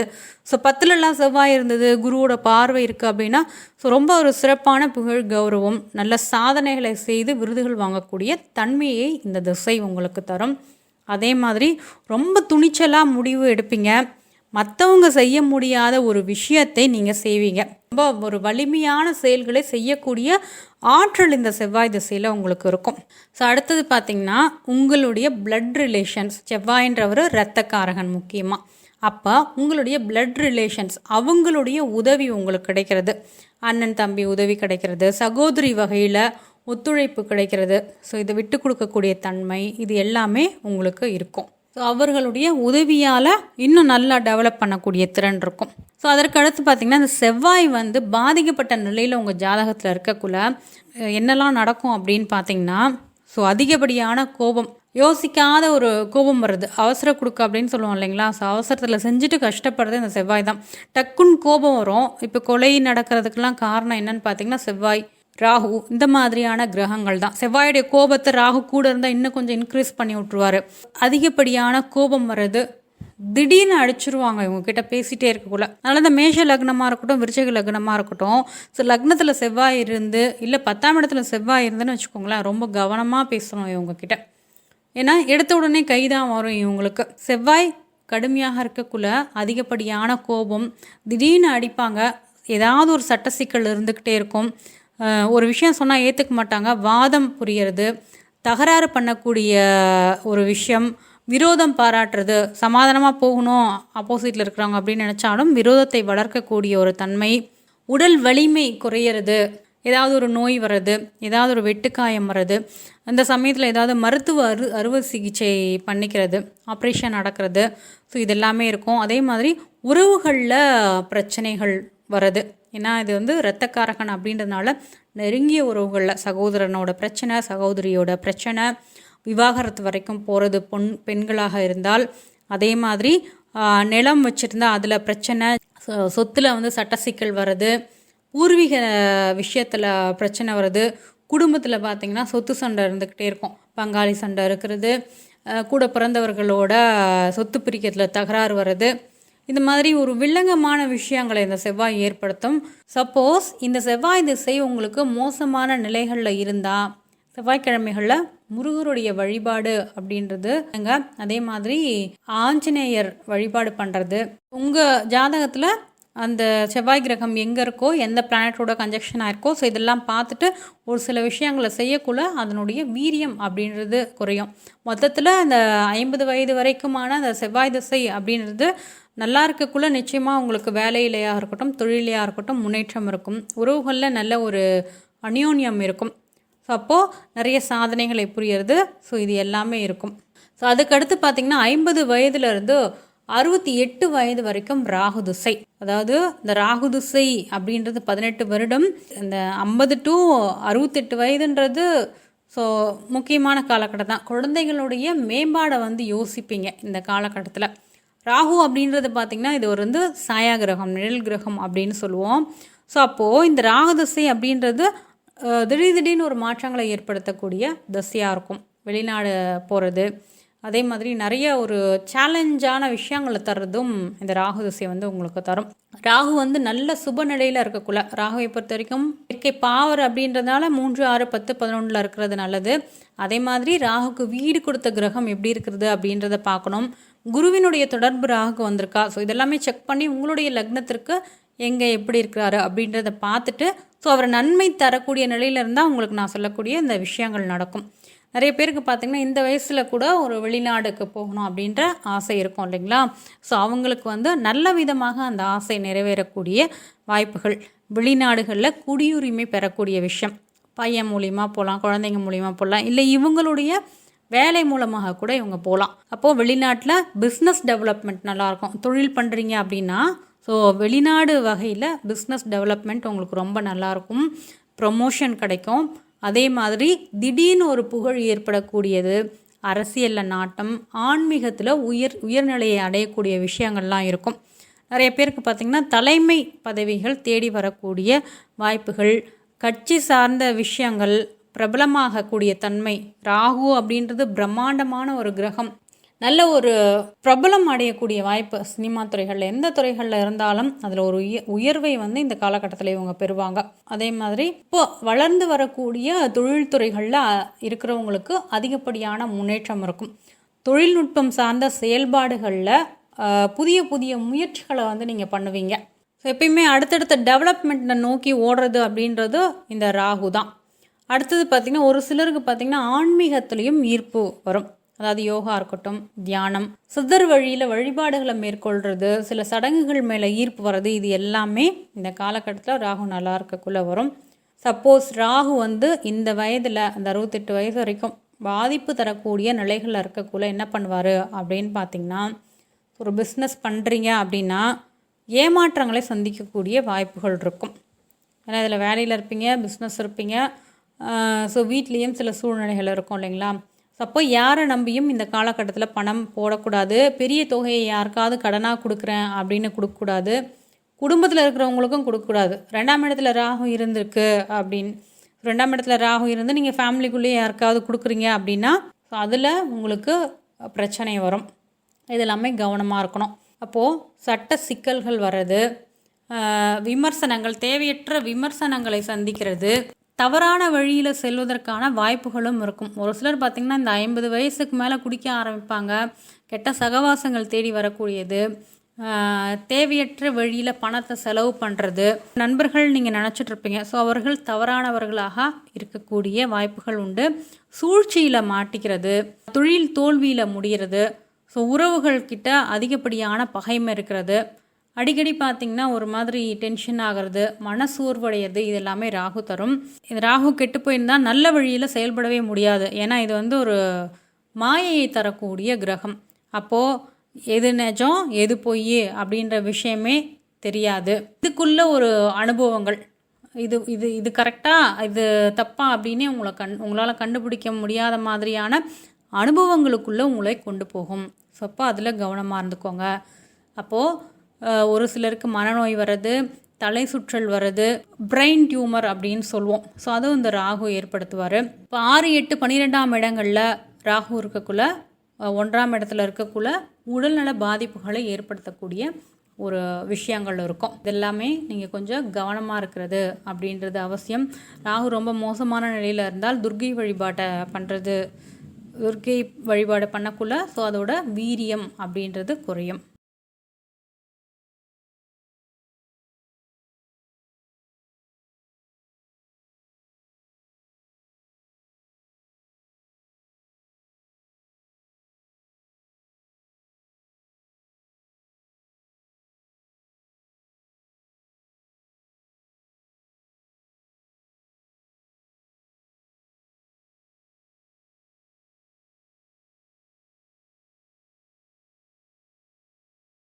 ஸோ 10லலாம் செவ்வாய் இருந்தது, குருவோட பார்வை இருக்குது அப்படின்னா ஸோ ரொம்ப ஒரு சிறப்பான புகழ், கௌரவம், நல்ல சாதனைகளை செய்து விருதுகள் வாங்கக்கூடிய தன்மையை இந்த திசை உங்களுக்கு தரும். அதே மாதிரி ரொம்ப துணிச்சலாக முடிவு எடுப்பீங்க. மற்றவங்க செய்ய முடியாத ஒரு விஷயத்தை நீங்கள் செய்வீங்க. ரொம்ப ஒரு வலிமையான செயல்களை செய்யக்கூடிய ஆற்றல் இந்த செவ்வாய் திசையில் உங்களுக்கு இருக்கும். ஸோ அடுத்தது பார்த்திங்கன்னா உங்களுடைய பிளட் ரிலேஷன்ஸ். செவ்வாயின்றவர் இரத்தக்காரகன் முக்கியமாக. அப்போ உங்களுடைய பிளட் ரிலேஷன்ஸ், அவங்களுடைய உதவி உங்களுக்கு கிடைக்கிறது. அண்ணன் தம்பி உதவி கிடைக்கிறது, சகோதரி வகையில் ஒத்துழைப்பு கிடைக்கிறது. ஸோ இதை விட்டு கொடுக்கக்கூடிய தன்மை இது எல்லாமே உங்களுக்கு இருக்கும். ஸோ அவர்களுடைய உதவியால் இன்னும் நல்லா டெவலப் பண்ணக்கூடிய திறன் இருக்கும். ஸோ அதற்கு அடுத்து பார்த்திங்கன்னா இந்த செவ்வாய் வந்து பாதிக்கப்பட்ட நிலையில் உங்கள் ஜாதகத்தில் இருக்கக்குள்ள என்னெல்லாம் நடக்கும் அப்படின்னு பார்த்திங்கன்னா ஸோ அதிகப்படியான கோபம், யோசிக்காத ஒரு கோபம் வருது, அவசர கொடுக்க அப்படின்னு சொல்லுவோம் இல்லைங்களா. ஸோ அவசரத்தில் செஞ்சுட்டு கஷ்டப்படுறது இந்த செவ்வாய் தான். டக்குன்னு கோபம் வரும். இப்போ கொலை நடக்கிறதுக்கெல்லாம் காரணம் என்னன்னு பார்த்திங்கன்னா செவ்வாய், ராகு, இந்த மாதிரியான கிரகங்கள் தான். செவ்வாயுடைய கோபத்தை ராகு கூட இருந்தால் இன்னும் கொஞ்சம் இன்க்ரீஸ் பண்ணி விட்ருவார். அதிகப்படியான கோபம் வர்றது, திடீர்னு அடிச்சிருவாங்க இவங்ககிட்ட பேசிகிட்டே இருக்கக்குள்ள. அதனால் இந்த மேஷ லக்னமாக இருக்கட்டும், விருச்சிக லக்னமாக இருக்கட்டும், ஸோ லக்னத்தில் செவ்வாய் இருந்து இல்லை 10ஆம் இடத்துல செவ்வாய் இருந்துன்னு வச்சுக்கோங்களேன், ரொம்ப கவனமாக பேசணும் இவங்கக்கிட்ட. ஏன்னா எடுத்த உடனே கைதான் வரும் இவங்களுக்கு. செவ்வாய் கடுமையாக இருக்கக்குள்ள அதிகப்படியான கோபம், திடீர்னு அடிப்பாங்க. ஏதாவது ஒரு சட்ட சிக்கல் இருந்துக்கிட்டே இருக்கும். ஒரு விஷயம் சொன்னால் ஏற்றுக்க மாட்டாங்க, வாதம் புரியறது, தகராறு பண்ணக்கூடிய ஒரு விஷயம், விரோதம் பாராட்டுறது, சமாதானமாக போகணும் ஆப்போசிட்டில் இருக்கிறவங்க அப்படின்னு நினச்சாலும் விரோதத்தை வளர்க்கக்கூடிய ஒரு தன்மை, உடல் வலிமை குறையிறது, ஏதாவது ஒரு நோய் வர்றது, ஏதாவது ஒரு வெட்டுக்காயம் வர்றது, அந்த சமயத்தில் ஏதாவது மருத்துவ அறுவை சிகிச்சை பண்ணிக்கிறது, ஆப்ரேஷன் நடக்கிறது. ஸோ இது எல்லாமே இருக்கும். அதே மாதிரி உறவுகளில் பிரச்சனைகள் வர்றது, ஏன்னா இது வந்து இரத்தக்காரகன் அப்படின்றதுனால நெருங்கிய உறவுகளில் சகோதரனோட பிரச்சனை, சகோதரியோட பிரச்சனை, விவாகரத்து வரைக்கும் போகிறது பெண்களாக இருந்தால். அதே மாதிரி நிலம் வச்சுருந்தா அதில் பிரச்சனை, சொத்தில் வந்து சட்ட சிக்கல் வர்றது, பூர்வீக விஷயத்தில் பிரச்சனை வருது, குடும்பத்தில் பார்த்திங்கன்னா சொத்து சண்டை இருந்துக்கிட்டே இருக்கும், பங்காளி சண்டை இருக்கிறது, கூட பிறந்தவர்களோட சொத்து பிரிக்கிறதுல தகராறு வர்றது, இந்த மாதிரி ஒரு வில்லங்கமான விஷயங்களை இந்த செவ்வாய் ஏற்படுத்தும். சப்போஸ் இந்த செவ்வாய் திசை உங்களுக்கு மோசமான நிலைகளில் இருந்தால் செவ்வாய்க்கிழமைகளில் முருகருடைய வழிபாடு அப்படின்றது, அதே மாதிரி ஆஞ்சநேயர் வழிபாடு பண்ணுறது, உங்கள் ஜாதகத்தில் அந்த செவ்வாய் கிரகம் எங்கே இருக்கோ, எந்த பிளானட்டோட கன்ஜெக்ஷன் ஆயிருக்கோ, ஸோ இதெல்லாம் பார்த்துட்டு ஒரு சில விஷயங்களை செய்யக்குள்ள அதனுடைய வீரியம் அப்படின்றது குறையும். மொத்தத்தில் அந்த 50 வயது வரைக்குமான அந்த செவ்வாய் திசை அப்படின்றது நல்லா இருக்கக்குள்ள நிச்சயமாக உங்களுக்கு வேலையிலையாக இருக்கட்டும், தொழிலையாக இருக்கட்டும் முன்னேற்றம் இருக்கும், உறவுகளில் நல்ல ஒரு அந்யோன்யம் இருக்கும். ஸோ அப்போது நிறைய சாதனைகளை புரியுறது. ஸோ இது எல்லாமே இருக்கும். ஸோ அதுக்கடுத்து பார்த்திங்கன்னா 50 வயதுலேருந்து 68 வயது வரைக்கும் ராகு திசை. அதாவது இந்த ராகு திசை அப்படின்றது 18 வருடம். இந்த 50 to 68 வயதுன்றது ஸோ முக்கியமான காலகட்டம் தான். குழந்தைகளுடைய மேம்பாடை வந்து யோசிப்பீங்க இந்த காலகட்டத்தில். ராகு அப்படின்றது பார்த்திங்கன்னா இது ஒரு வந்து சாயா கிரகம், நிழல் கிரகம் அப்படின்னு சொல்லுவோம். ஸோ அப்போது இந்த ராகு திசை அப்படின்றது திடீர்னு ஒரு மாற்றங்களை ஏற்படுத்தக்கூடிய திசையாக இருக்கும். வெளிநாடு போகிறது, அதே மாதிரி நிறைய ஒரு சேலஞ்சான விஷயங்களை தர்றதும் இந்த ராகு திசை வந்து உங்களுக்கு தரும். ராகு வந்து நல்ல சுப நிலையில் இருக்கக்குள்ள, ராகுவை பொறுத்த வரைக்கும் இயற்கை பாவர் அப்படின்றதுனால 3, 6, 10, 11 இருக்கிறது நல்லது. அதே மாதிரி ராகுக்கு வீடு கொடுத்த கிரகம் எப்படி இருக்கிறது அப்படின்றத பார்க்கணும். குருவினுடைய தொடர்பு ராகுக்கு வந்திருக்கா, ஸோ இதெல்லாமே செக் பண்ணி உங்களுடைய லக்னத்திற்கு எங்கே எப்படி இருக்கிறாரு அப்படின்றத பார்த்துட்டு, ஸோ அவர் நன்மை தரக்கூடிய நிலையில் இருந்தால் உங்களுக்கு நான் சொல்லக்கூடிய இந்த விஷயங்கள் நடக்கும். நிறைய பேருக்கு பார்த்திங்கன்னா இந்த வயசில் கூட ஒரு வெளிநாடுக்கு போகணும் அப்படின்ற ஆசை இருக்கும் இல்லைங்களா. ஸோ அவங்களுக்கு வந்து நல்ல விதமாக அந்த ஆசை நிறைவேறக்கூடிய வாய்ப்புகள், வெளிநாடுகளில் குடியுரிமை பெறக்கூடிய விஷயம், பையன் மூலிமா போகலாம், குழந்தைங்க மூலிமா போகலாம், இல்லை இவங்களுடைய வேலை மூலமாக கூட இவங்க போகலாம். அப்போது வெளிநாட்டில் பிஸ்னஸ் டெவலப்மெண்ட் நல்லாயிருக்கும். தொழில் பண்ணுறீங்க அப்படின்னா ஸோ வெளிநாடு வகையில் பிஸ்னஸ் டெவலப்மெண்ட் உங்களுக்கு ரொம்ப நல்லாயிருக்கும், ப்ரொமோஷன் கிடைக்கும். அதே மாதிரி திடீர்னு ஒரு புகழ் ஏற்படக்கூடியது, அரசியலில் நாட்டம், ஆன்மீகத்தில் உயர்நிலையை அடையக்கூடிய விஷயங்கள்லாம் இருக்கும். நிறைய பேருக்கு பார்த்திங்கன்னா தலைமை பதவிகள் தேடி வரக்கூடிய வாய்ப்புகள், கட்சி சார்ந்த விஷயங்கள் பிரபலமாகக்கூடிய தன்மை. ராகு அப்படின்றது பிரம்மாண்டமான ஒரு கிரகம், நல்ல ஒரு பிரபலம் அடையக்கூடிய வாய்ப்பு. சினிமா துறைகளில் எந்த துறைகளில் இருந்தாலும் அதில் ஒரு உயர்வை வந்து இந்த காலகட்டத்தில் இவங்க பெறுவாங்க. அதே மாதிரி இப்போ வளர்ந்து வரக்கூடிய தொழில்துறைகளில் இருக்கிறவங்களுக்கு அதிகப்படியான முன்னேற்றம் இருக்கும். தொழில்நுட்பம் சார்ந்த செயல்பாடுகளில் புதிய புதிய முயற்சிகளை வந்து நீங்கள் பண்ணுவீங்க. ஸோ எப்பயுமே அடுத்தடுத்த டெவலப்மெண்ட்டை நோக்கி ஓடுறது அப்படின்றது இந்த ராகு தான். அடுத்தது பார்த்திங்கன்னா ஒரு சிலருக்கு பார்த்திங்கன்னா ஆன்மீகத்துலேயும் ஈர்ப்பு வரும். அதாவது யோகா இருக்கட்டும், தியானம், சித்தர் வழியில் வழிபாடுகளை மேற்கொள்கிறது, சில சடங்குகள் மேலே ஈர்ப்பு வர்றது, இது எல்லாமே இந்த காலகட்டத்தில் ராகு நல்லா இருக்கக்குள்ளே வரும். சப்போஸ் ராகு வந்து இந்த வயதில் அந்த 68 வயசு வரைக்கும் பாதிப்பு தரக்கூடிய நிலைகளில் இருக்கக்குள்ளே என்ன பண்ணுவார் அப்படின்னு பார்த்திங்கன்னா, ஒரு பிஸ்னஸ் பண்ணுறீங்க அப்படின்னா ஏமாற்றங்களை சந்திக்கக்கூடிய வாய்ப்புகள் இருக்கும். ஏன்னா இதில் வேலையில் இருப்பீங்க, பிஸ்னஸ் இருப்பீங்க, ஸோ வீட்லேயும் சில சூழ்நிலைகள் இருக்கும் இல்லைங்களா. அப்போ யாரை நம்பியும் இந்த காலகட்டத்தில் பணம் போடக்கூடாது. பெரிய தொகையை யாருக்காவது கடனாக கொடுக்குறேன் அப்படின்னு கொடுக்கக்கூடாது. குடும்பத்தில் இருக்கிறவங்களுக்கும் கொடுக்கக்கூடாது. 2ஆம் இடத்துல ராகு இருந்திருக்கு அப்படின்னு, 2ஆம் இடத்துல ராகு இருந்து நீங்கள் ஃபேமிலிக்குள்ளேயே யாருக்காவது கொடுக்குறீங்க அப்படின்னா ஸோ அதில் உங்களுக்கு பிரச்சனை வரும். இதெல்லாமே கவனமாக இருக்கணும். அப்போது சட்ட சிக்கல்கள் வர்றது, விமர்சனங்கள், தேவையற்ற விமர்சனங்களை சந்திக்கிறது, தவறான வழியில் செல்வதற்கான வாய்ப்புகளும் இருக்கும். ஒரு சிலர் பார்த்திங்கன்னா இந்த 50 வயசுக்கு மேலே குடிக்க ஆரம்பிப்பாங்க. கெட்ட சகவாசங்கள் தேடி வரக்கூடியது, தேவையற்ற வழியில் பணத்தை செலவு பண்ணுறது, நண்பர்கள் நீங்கள் நினச்சிட்ருப்பீங்க, ஸோ அவர்கள் தவறானவர்களாக இருக்கக்கூடிய வாய்ப்புகள் உண்டு. சூழ்ச்சியில் மாட்டிக்கிறது, தொழில் தோல்வியில் முடிகிறது, ஸோ உறவுகள் கிட்ட அதிகப்படியான பகைமை இருக்கிறது, அடிக்கடி பார்த்திங்கன்னா ஒரு மாதிரி டென்ஷன் ஆகிறது, மனசோர்வடைகிறது, இது எல்லாமே ராகு தரும். இது ராகு கெட்டு போயிருந்தால் நல்ல வழியில் செயல்படவே முடியாது. ஏன்னா இது வந்து ஒரு மாயையை தரக்கூடிய கிரகம். அப்போது எது நிஜம் எது பொய் அப்படின்ற விஷயமே தெரியாது. இதுக்குள்ள ஒரு அனுபவங்கள், இது இது இது கரெக்டாக இது தப்பா அப்படின்னே உங்களால் கண்டுபிடிக்க முடியாத மாதிரியான அனுபவங்களுக்குள்ளே உங்களை கொண்டு போகும். ஸோ அப்போ அதில் கவனமாக இருந்துக்கோங்க. அப்போது ஒரு சிலருக்கு மனநோய் வர்றது, தலை சுற்றல் வர்றது, பிரெயின் டியூமர் அப்படின்னு சொல்லுவோம். ஸோ அதுவும் இந்த ராகு ஏற்படுத்துவார். இப்போ 6, 8, 12ஆம் இடங்களில் ராகு இருக்கக்குள்ள 1ஆம் இடத்துல இருக்கக்குள்ள உடல்நல பாதிப்புகளை ஏற்படுத்தக்கூடிய ஒரு விஷயங்கள் இருக்கும். இதெல்லாமே நீங்கள் கொஞ்சம் கவனமாக இருக்கிறது அப்படின்றது அவசியம். ராகு ரொம்ப மோசமான நிலையில் இருந்தால் துர்க்கை வழிபாட்டை பண்ணுறது, துர்க்கை வழிபாடு பண்ணக்குள்ள ஸோ அதோட வீரியம் அப்படின்றது குறையும்.